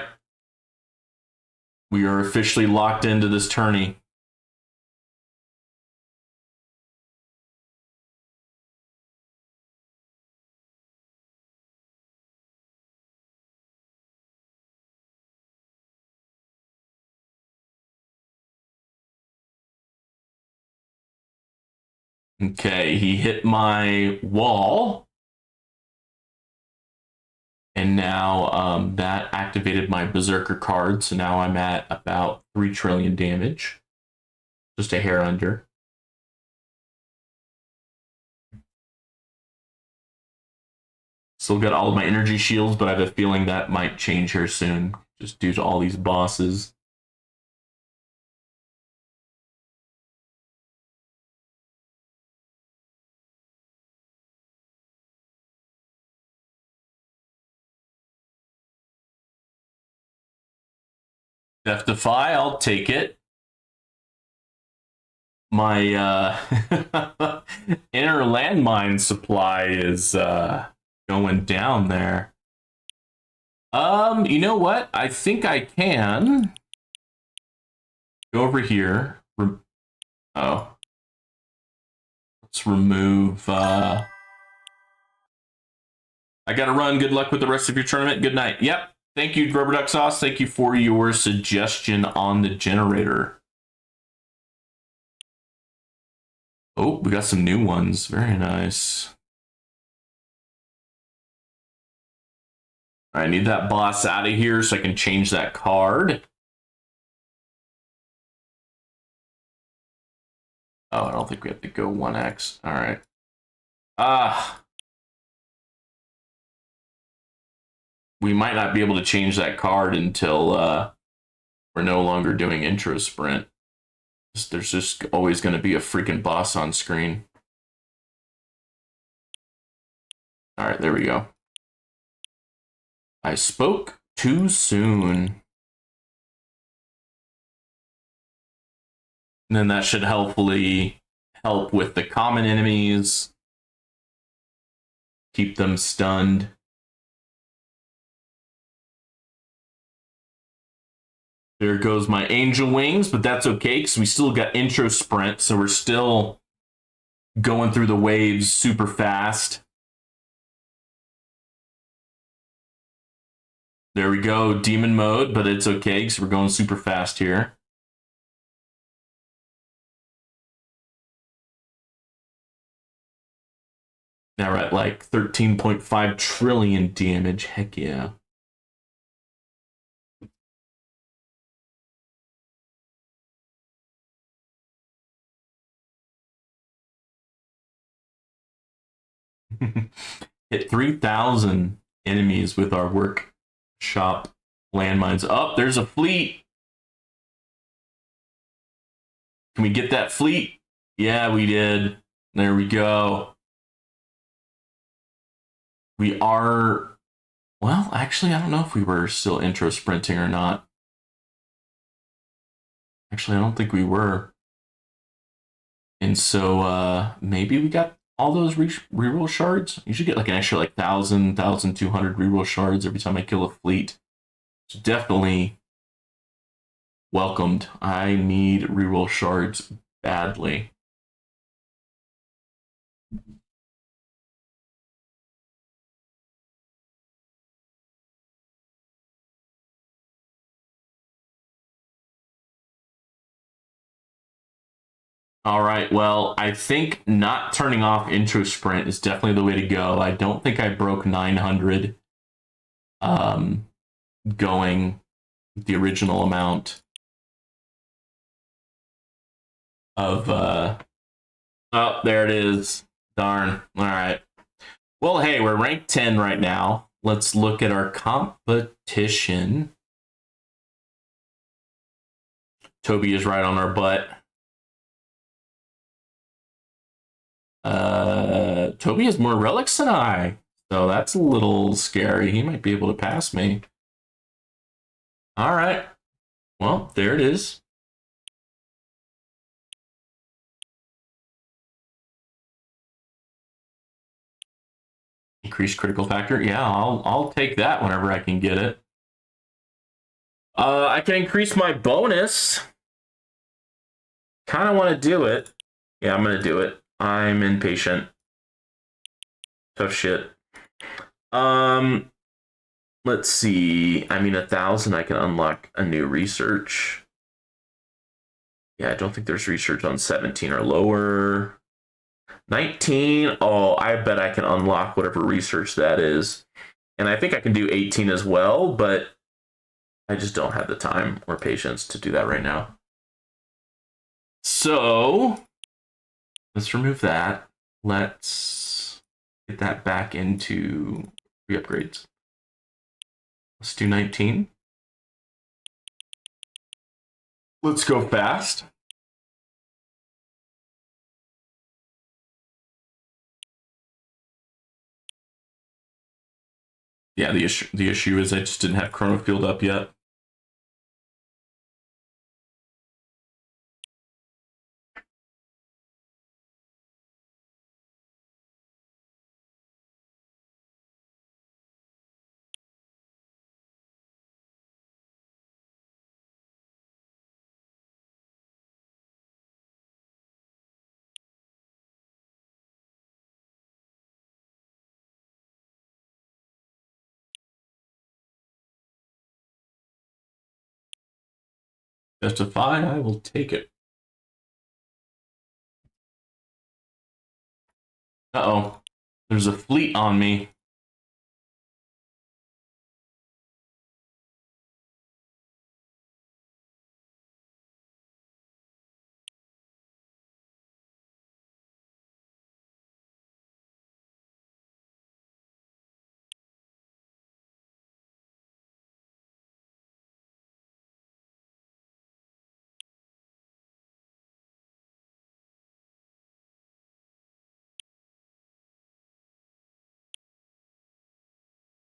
We are officially locked into this tourney. Okay, he hit my wall. And now that activated my Berserker card, so now I'm at about 3 trillion damage. Just a hair under. Still got all of my energy shields, but I have a feeling that might change here soon, just due to all these bosses. Death Defy, I'll take it. My inner landmine supply is going down there. You know what? I think I can go over here. Oh. Let's remove I gotta run. Good luck with the rest of your tournament. Good night. Yep. Thank you, Rubber Duck Sauce. Thank you for your suggestion on the generator. Oh, we got some new ones. Very nice. I need that boss out of here so I can change that card. Oh, I don't think we have to go 1x. All right. We might not be able to change that card until we're no longer doing intro sprint. There's just always going to be a freaking boss on screen. All right, there we go. I spoke too soon. And then that should hopefully help with the common enemies. Keep them stunned. There goes my angel wings, but that's okay because we still got intro sprint, so we're still going through the waves super fast. There we go, demon mode, but it's okay because we're going super fast here. Now we're at like 13.5 trillion damage. Heck yeah. Hit 3,000 enemies with our workshop landmines. Oh, there's a fleet. Can we get that fleet? Yeah, we did. There we go. We are, well, actually, I don't know if we were still intro sprinting or not. Actually, I don't think we were. And so maybe we got all those reroll shards. You should get like an extra like 1,000, 1,200 reroll shards every time I kill a fleet. It's definitely welcomed. I need reroll shards badly. All right, well, I think not turning off intro sprint is definitely the way to go. I don't think I broke 900 going the original amount of oh, there it is. Darn. All right. Well, hey, we're ranked 10 right now. Let's look at our competition. Toby is right on our butt. Toby has more relics than I, so that's a little scary. He might be able to pass me. All right. Well, there it is. Increased critical factor. Yeah, I'll take that whenever I can get it. I can increase my bonus. Kind of want to do it. Yeah, I'm gonna do it. I'm impatient. Tough shit. Let's see. I mean, 1,000. I can unlock a new research. Yeah, I don't think there's research on 17 or lower. 19. Oh, I bet I can unlock whatever research that is. And I think I can do 18 as well, but I just don't have the time or patience to do that right now. So let's remove that. Let's get that back into re-upgrades. Let's do 19. Let's go fast. Yeah, the issue is I just didn't have Chronofield up yet. Justify, I will take it. Uh-oh. There's a fleet on me.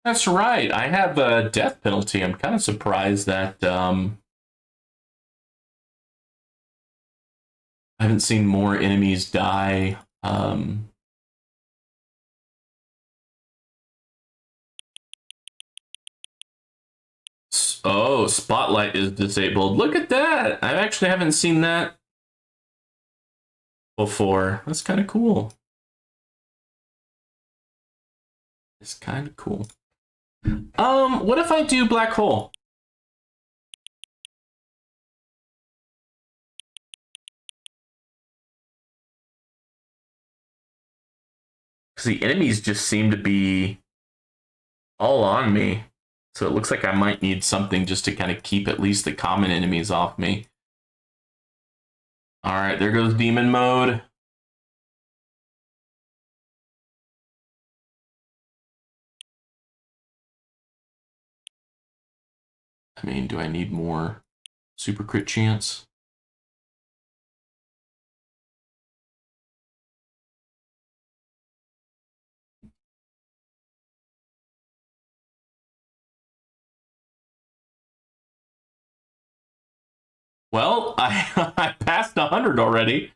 That's right. I have a death penalty. I'm kind of surprised that I haven't seen more enemies die. Oh, spotlight is disabled. Look at that. I actually haven't seen that before. That's kind of cool. It's kind of cool. What if I do black hole? Because the enemies just seem to be all on me. So it looks like I might need something just to kind of keep at least the common enemies off me. All right, there goes demon mode. I mean, do I need more super crit chance? Well, I passed 100 already.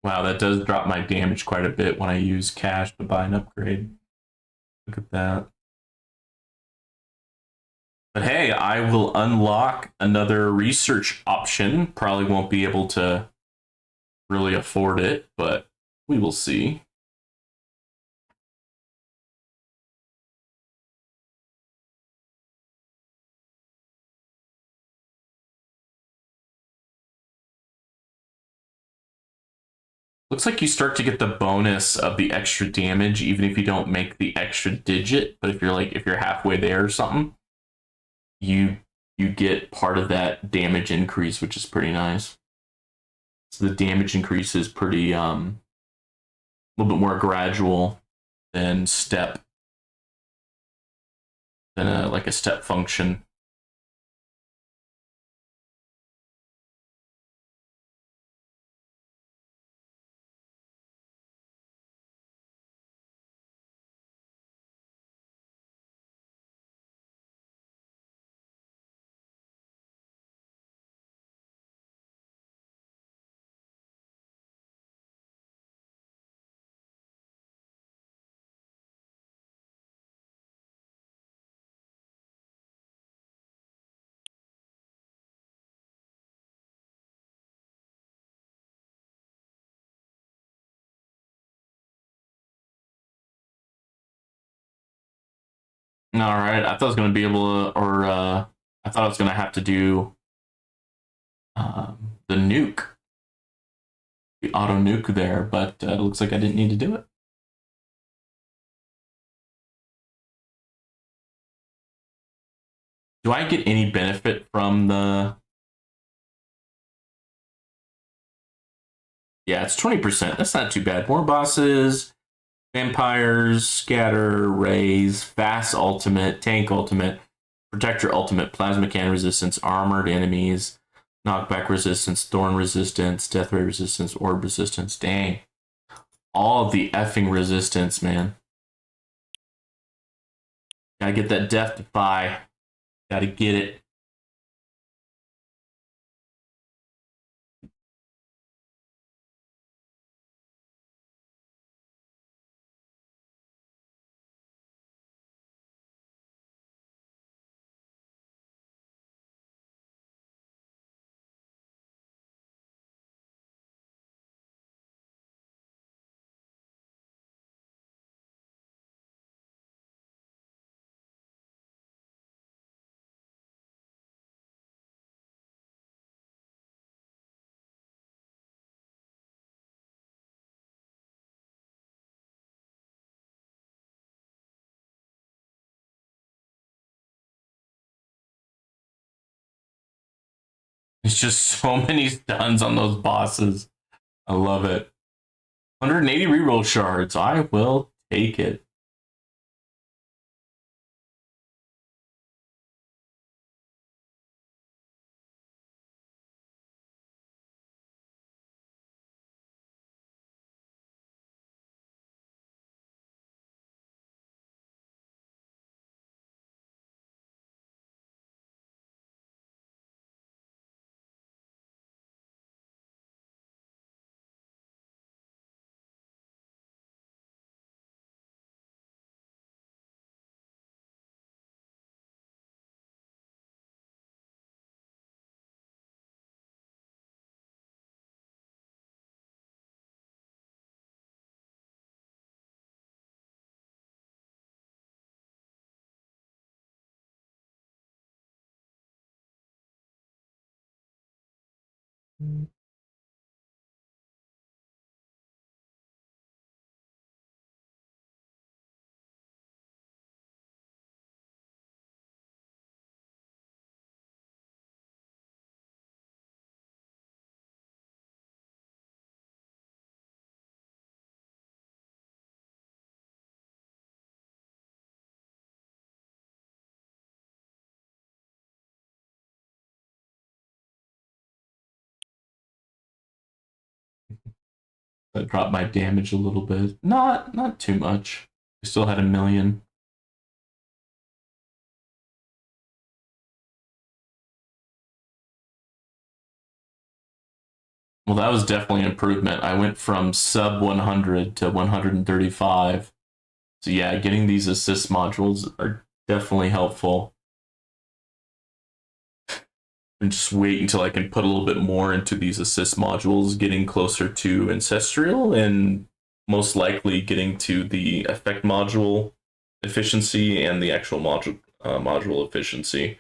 Wow, that does drop my damage quite a bit when I use cash to buy an upgrade. Look at that. But hey, I will unlock another research option. Probably won't be able to really afford it, but we will see. Looks like you start to get the bonus of the extra damage even if you don't make the extra digit. But if you're halfway there or something, you get part of that damage increase, which is pretty nice. So the damage increase is pretty a little bit more gradual than like a step function. All right, I thought I was going to be able to, or I thought I was going to have to do the nuke, the auto nuke there, but it looks like I didn't need to do it. Do I get any benefit from the? Yeah, it's 20%. That's not too bad. More bosses, vampires, scatter, raise, fast ultimate, tank ultimate, protector ultimate, plasma cannon resistance, armored enemies, knockback resistance, thorn resistance, death ray resistance, orb resistance. Dang. All of the effing resistance, man. Gotta get that death defy. Gotta get it. It's just so many stuns on those bosses. I love it. 180 reroll shards. I will take it. I dropped my damage a little bit. Not too much. I still had 1,000,000. Well, that was definitely an improvement. I went from sub 100 to 135. So yeah, getting these assist modules are definitely helpful. And just wait until I can put a little bit more into these assist modules, getting closer to Ancestral and most likely getting to the effect module efficiency and the actual module efficiency.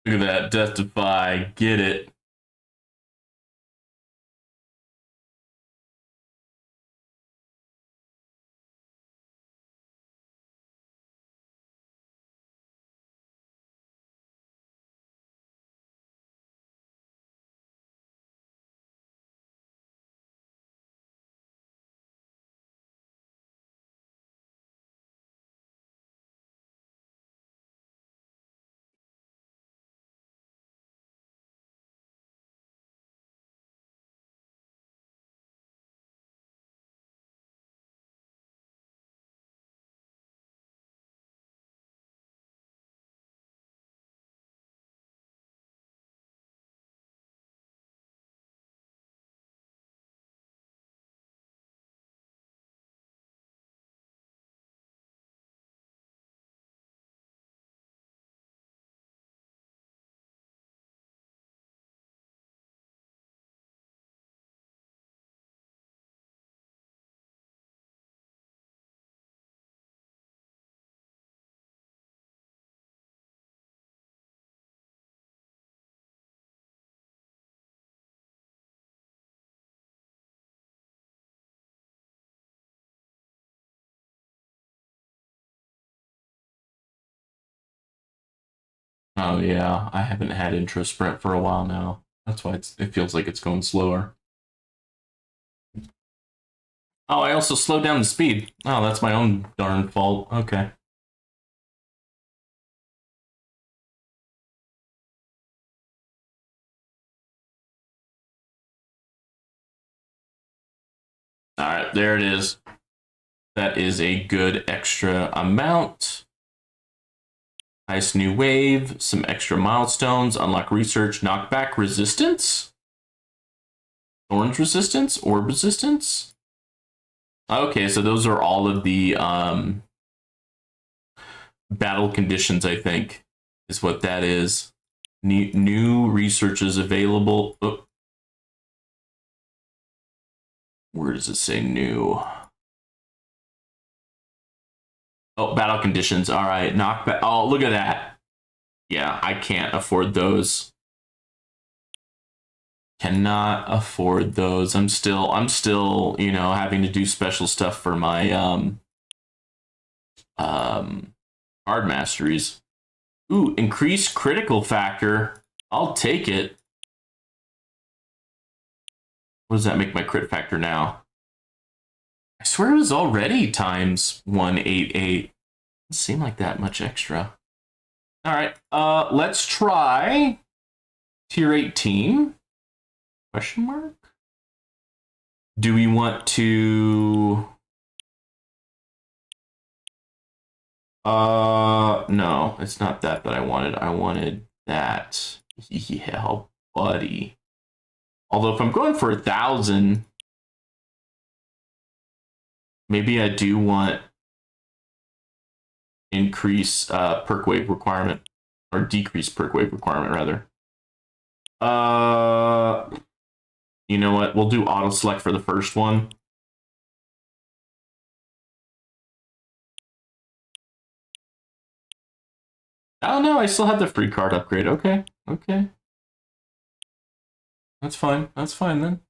Look at that, Deathify, get it. Oh yeah, I haven't had intro sprint for a while now. That's why it feels like it's going slower. Oh, I also slowed down the speed. Oh, that's my own darn fault. Okay. All right, there it is. That is a good extra amount. Nice new wave, some extra milestones, unlock research, knockback resistance, thorns resistance, orb resistance. Okay, so those are all of the battle conditions, I think, is what that is. New research is available. Oh. Where does it say new? Oh, battle conditions. All right, knockback. Oh, look at that. Yeah, I can't afford those. Cannot afford those. I'm still, you know, having to do special stuff for my card masteries. Ooh, increased critical factor. I'll take it. What does that make my crit factor now? I swear it was already times 188. Doesn't seem like that much extra. All right, let's try tier 18. Question mark? Do we want to... no, it's not that I wanted. I wanted that. Yeah, buddy. Although if I'm going for 1,000, maybe I do want increase perk wave requirement, or decrease perk wave requirement rather. You know what? We'll do auto select for the first one. Oh no, I still have the free card upgrade. Okay, okay. That's fine. That's fine then.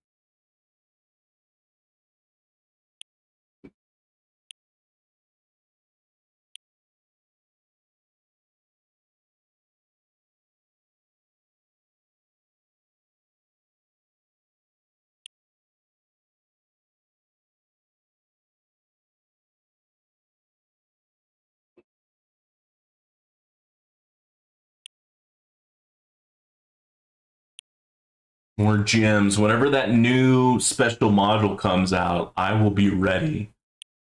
More gems. Whenever that new special module comes out, I will be ready.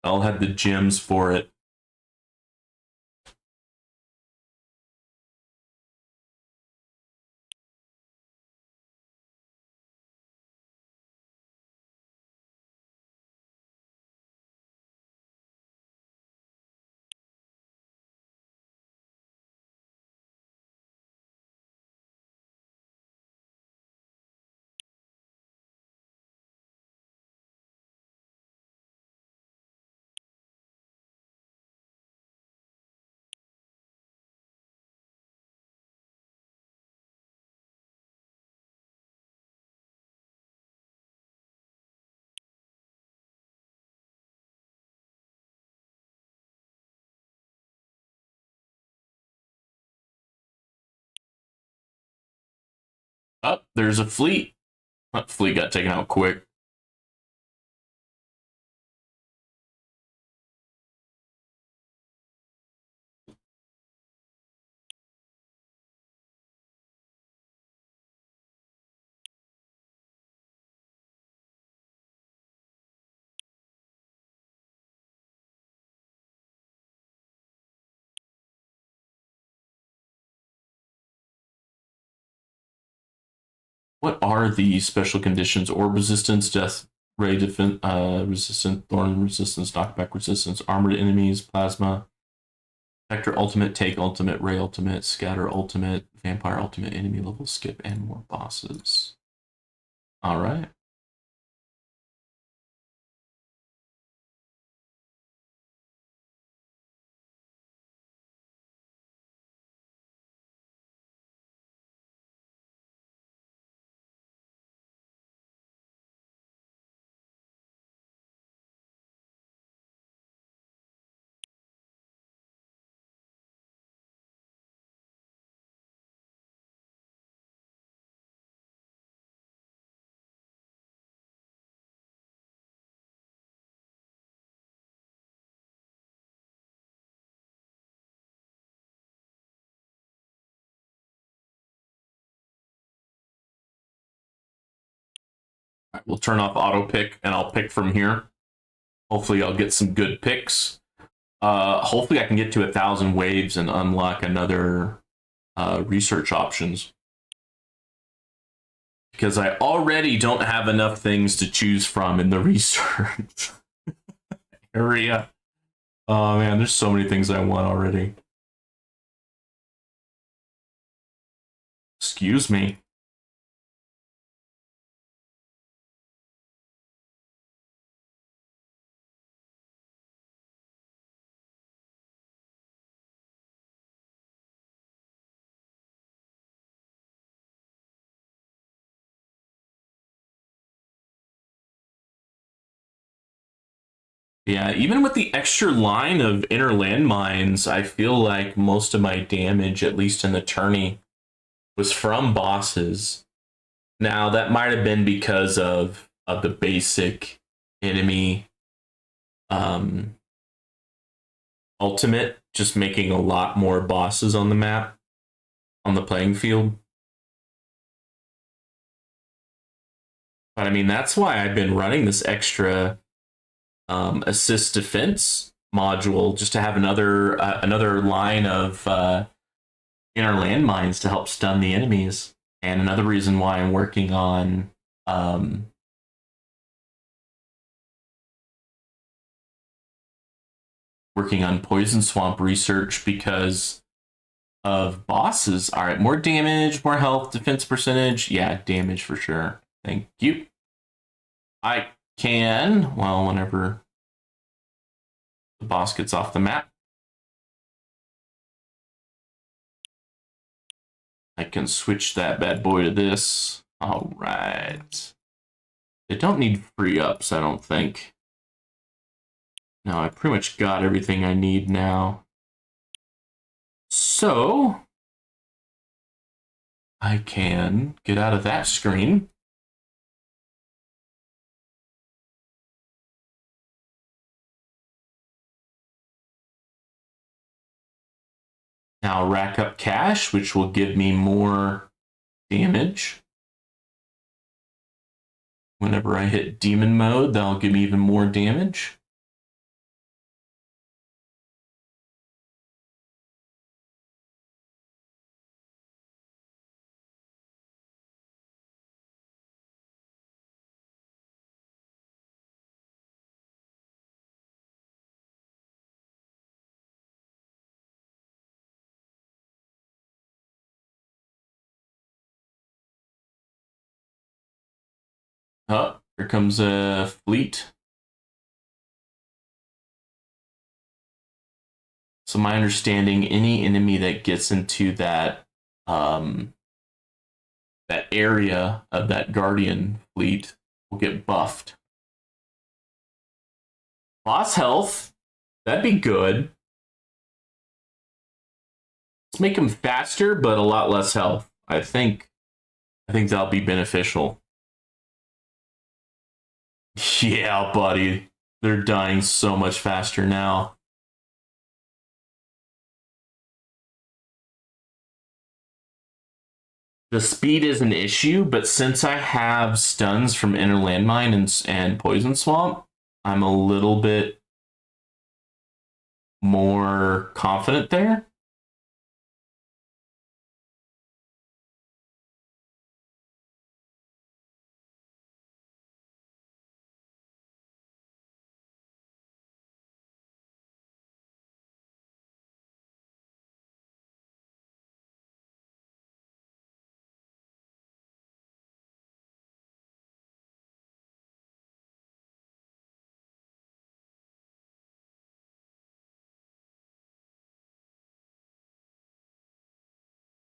I'll have the gems for it. Oh, there's a fleet. That fleet got taken out quick. What are the special conditions? Orb resistance, death ray defense, resistant, thorn resistance, knockback resistance, armored enemies, plasma, vector ultimate, take ultimate, ray ultimate, scatter ultimate, vampire ultimate, enemy level skip, and more bosses. All right. All right, we'll turn off auto pick and I'll pick from here. Hopefully I'll get some good picks. Hopefully I can get to 1,000 waves and unlock another research options. Because I already don't have enough things to choose from in the research area. Oh man, there's so many things I want already. Excuse me. Yeah, even with the extra line of inner landmines, I feel like most of my damage, at least in the tourney, was from bosses. Now that might have been because of the basic enemy ultimate, just making a lot more bosses on the map, on the playing field. But I mean, that's why I've been running this extra assist defense module, just to have another line of inner landmines to help stun the enemies. And another reason why I'm working on poison swamp research, because of bosses. All right, more damage, more health, defense percentage. Yeah, damage for sure. Thank you. I can, well, whenever the boss gets off the map, I can switch that bad boy to this. All right. They don't need free ups, I don't think. No, I pretty much got everything I need now. So I can get out of that screen. Now rack up cash, which will give me more damage. Whenever I hit demon mode, that'll give me even more damage. Oh, here comes a fleet. So my understanding, any enemy that gets into that that area of that Guardian fleet will get buffed. Boss health, that'd be good. Let's make him faster, but a lot less health. I think that'll be beneficial. Yeah, buddy. They're dying so much faster now. The speed is an issue, but since I have stuns from Inner Landmine and Poison Swamp, I'm a little bit more confident there.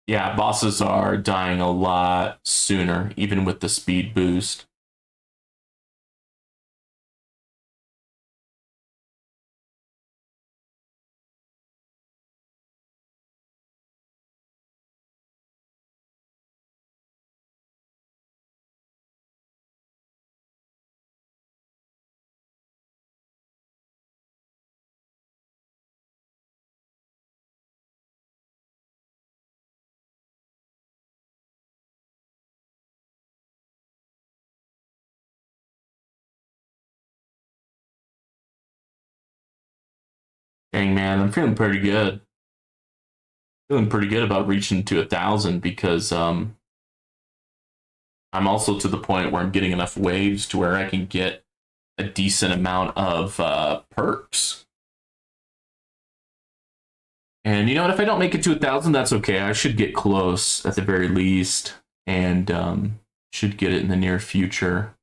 Yeah, bosses are dying a lot sooner, even with the speed boost. Dang, man, I'm feeling pretty good. Feeling pretty good about reaching to 1,000 because I'm also to the point where I'm getting enough waves to where I can get a decent amount of perks. And you know what? If I don't make it to 1,000, that's okay. I should get close at the very least, and should get it in the near future.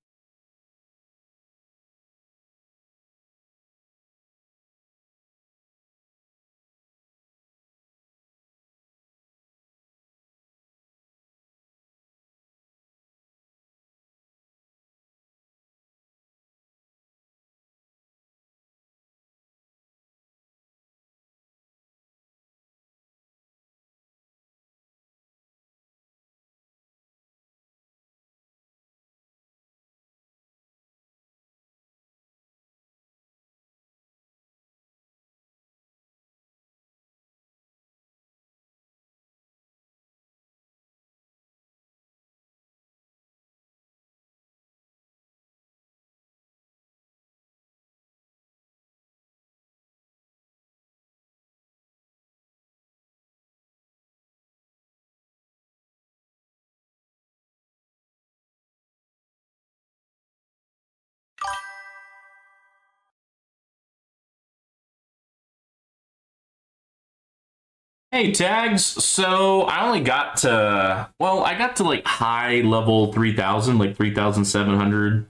Hey, Tags. So I only got to, well, I got to like high level 3,000, like 3,700.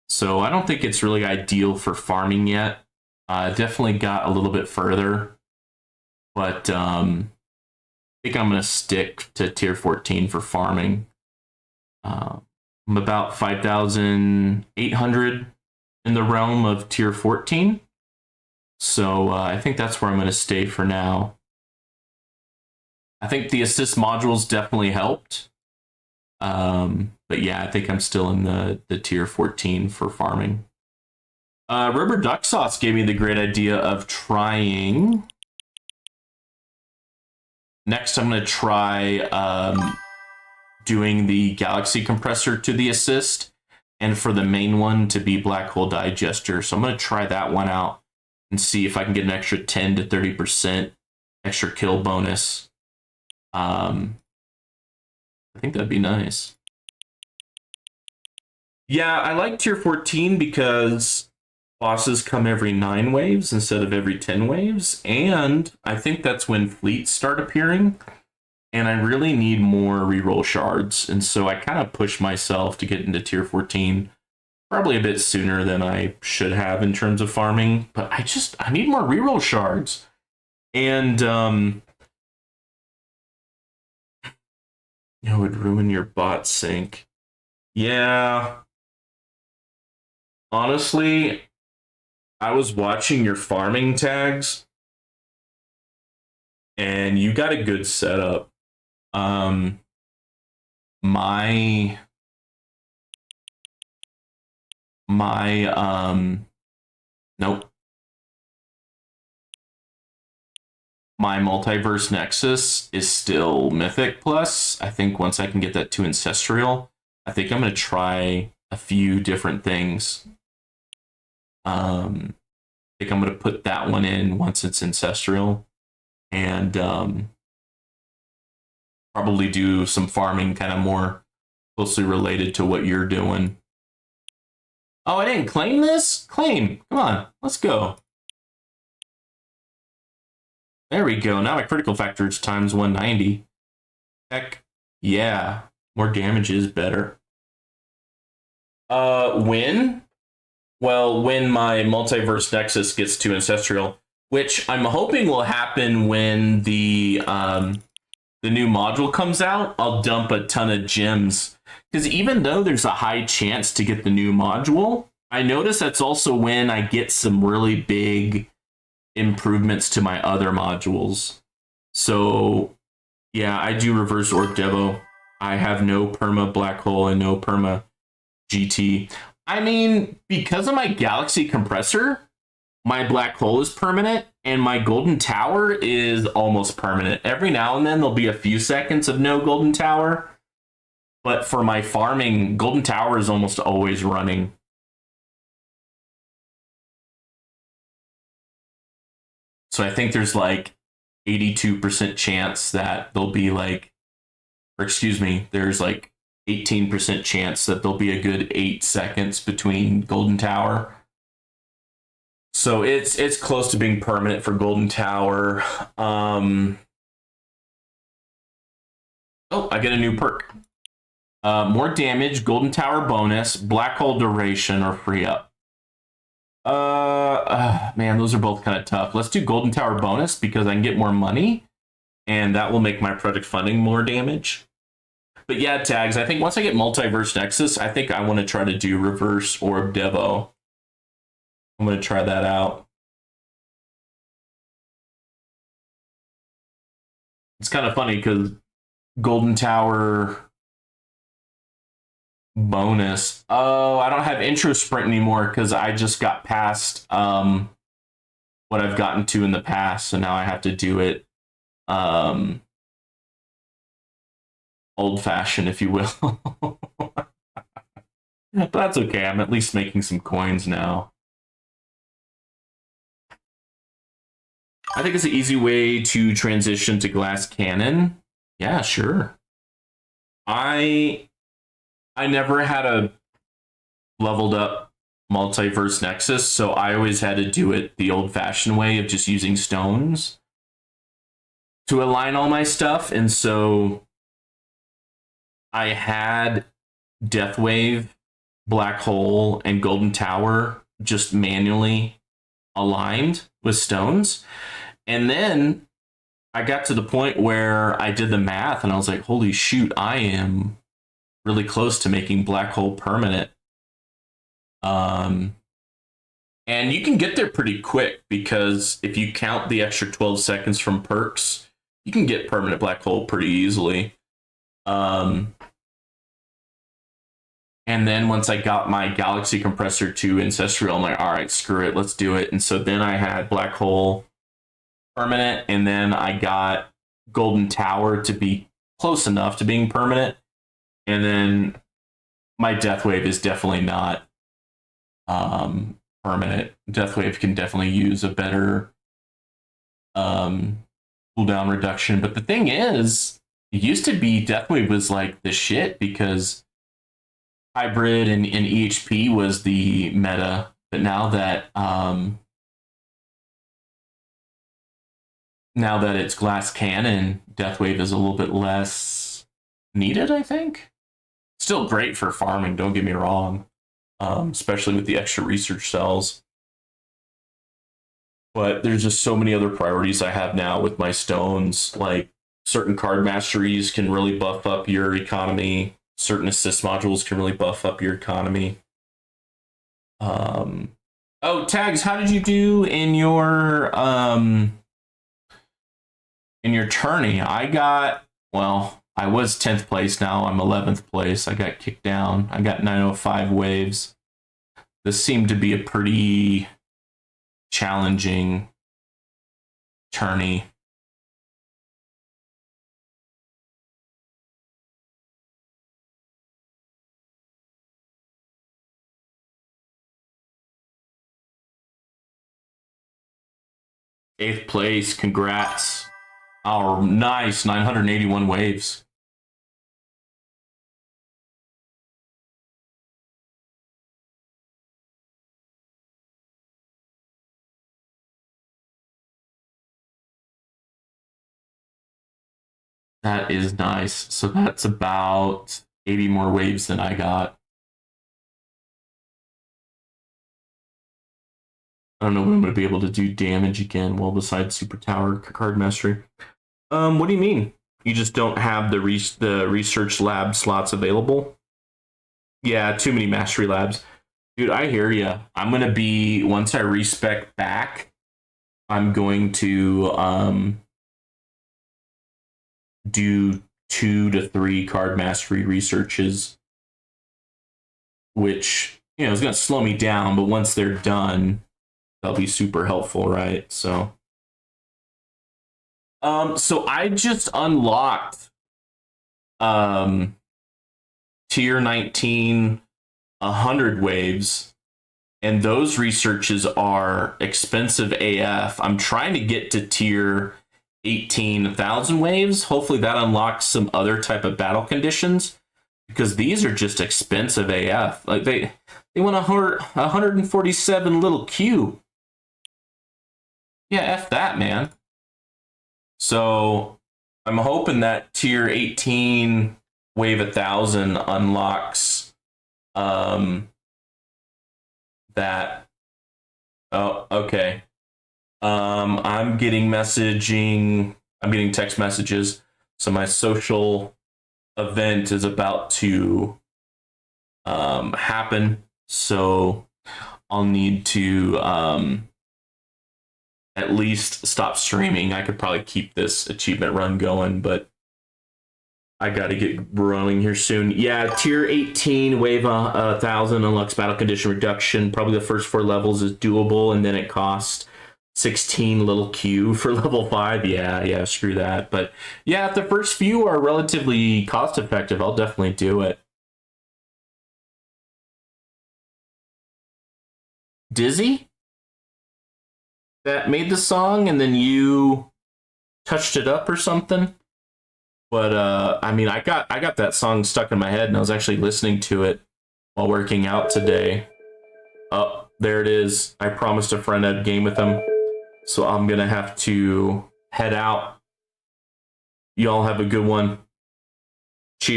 So I don't think it's really ideal for farming yet. Definitely got a little bit further, but I think I'm going to stick to tier 14 for farming. I'm about 5,800 in the realm of tier 14. So I think that's where I'm going to stay for now. I think the assist modules definitely helped. But yeah, I think I'm still in the tier 14 for farming. Rubber Duck Sauce gave me the great idea of trying. Next, I'm going to try doing the Galaxy Compressor to the assist, and for the main one to be Black Hole Digester. So I'm going to try that one out and see if I can get an extra 10 to 30% extra kill bonus. I think that'd be nice. Yeah, I like tier 14 because bosses come every 9 waves instead of every 10 waves, and I think that's when fleets start appearing, and I really need more reroll shards, and so I kind of push myself to get into tier 14 probably a bit sooner than I should have in terms of farming, but I need more reroll shards. And it would ruin your bot sync. Yeah. Honestly, I was watching your farming Tags, and you got a good setup. Nope. My Multiverse Nexus is still Mythic Plus. I think once I can get that to Ancestral, I think I'm going to try a few different things. I think I'm going to put that one in once it's Ancestral, and probably do some farming kind of more closely related to what you're doing. Oh, I didn't claim this? Claim. Come on, let's go. There we go. Now my critical factor is times 190. Heck yeah. More damage is better. When? Well, when my Multiverse Nexus gets to Ancestral, which I'm hoping will happen when the new module comes out. I'll dump a ton of gems. Because even though there's a high chance to get the new module, I notice that's also when I get some really big improvements to my other modules. So yeah, I do reverse Orc Devo. I have no perma Black Hole and no perma GT. I mean, because of my Galaxy Compressor, my Black Hole is permanent and my Golden Tower is almost permanent. Every now and then there'll be a few seconds of no Golden Tower, but for my farming, Golden Tower is almost always running. So I think there's like 82% chance that there'll be like, or excuse me, there's like 18% chance that there'll be a good 8 seconds between Golden Tower. So it's close to being permanent for Golden Tower. Oh, I get a new perk. More damage, Golden Tower bonus, Black Hole duration, or free up. Man, those are both kind of tough. Let's do Golden Tower bonus because I can get more money, and that will make my project funding more damage. But yeah, tags. I think once I get Multiverse Nexus, I think I want to try to do Reverse Orb Devo. I'm going to try that out. It's kind of funny because Golden Tower bonus. Oh, I don't have intro sprint anymore because I just got past what I've gotten to in the past, so now I have to do it old fashioned, if you will. But that's okay. I'm at least making some coins now. I think it's an easy way to transition to Glass Cannon. Yeah, sure. I never had a leveled up Multiverse Nexus, so I always had to do it the old-fashioned way of just using stones to align all my stuff. And so I had Deathwave, Black Hole, and Golden Tower just manually aligned with stones. And then I got to the point where I did the math and I was like, holy shoot, I am really close to making Black Hole permanent. And you can get there pretty quick because if you count the extra 12 seconds from perks, you can get permanent Black Hole pretty easily. And then once I got my Galaxy Compressor to Ancestral, I'm like, all right, screw it, let's do it. And so then I had Black Hole permanent, and then I got Golden Tower to be close enough to being permanent. And then my Deathwave is definitely not permanent. Deathwave can definitely use a better cooldown reduction. But the thing is, it used to be Deathwave was like the shit because hybrid and EHP was the meta. But now that it's Glass Cannon, Deathwave is a little bit less needed, I think. Still great for farming, don't get me wrong, especially with the extra research cells. But there's just so many other priorities I have now with my stones. Like certain card masteries can really buff up your economy. Certain assist modules can really buff up your economy. Oh, Tags, how did you do in your tourney? I was 10th place, now I'm 11th place. I got kicked down. I got 905 waves. This seemed to be a pretty challenging tourney. Eighth place, congrats. Oh, nice, 981 waves. That is nice. So that's about 80 more waves than I got. I don't know when I'm going to be able to do damage again, well, besides Super Tower card mastery. What do you mean? You just don't have the research lab slots available? Yeah, too many mastery labs. Dude, I hear you. I'm going to be, once I respec back, I'm going to do 2 to 3 card mastery researches, which, is going to slow me down, but once they're done, they'll be super helpful, right? So I just unlocked tier 19 100 waves and those researches are expensive AF. I'm trying to get to tier 18,000 waves. Hopefully that unlocks some other type of battle conditions, because these are just expensive AF. Like they want 147 little Q. Yeah, F that, man. So I'm hoping that tier 18 wave 1,000 unlocks that. Oh, okay. I'm getting text messages. So my social event is about to happen. So I'll need to at least stop streaming. I could probably keep this achievement run going, but I gotta get rolling here soon. Yeah, tier 18 wave 1,000 unlocks battle condition reduction. Probably the first 4 levels is doable, and then it costs 16 little Q for level 5. Yeah, screw that. But yeah, if the first few are relatively cost effective, I'll definitely do it. Dizzy? That made the song and then you touched it up or something? But I mean, I got that song stuck in my head, and I was actually listening to it while working out today. Oh, there it is. I promised a friend I'd game with him, so I'm gonna have to head out. Y'all have a good one.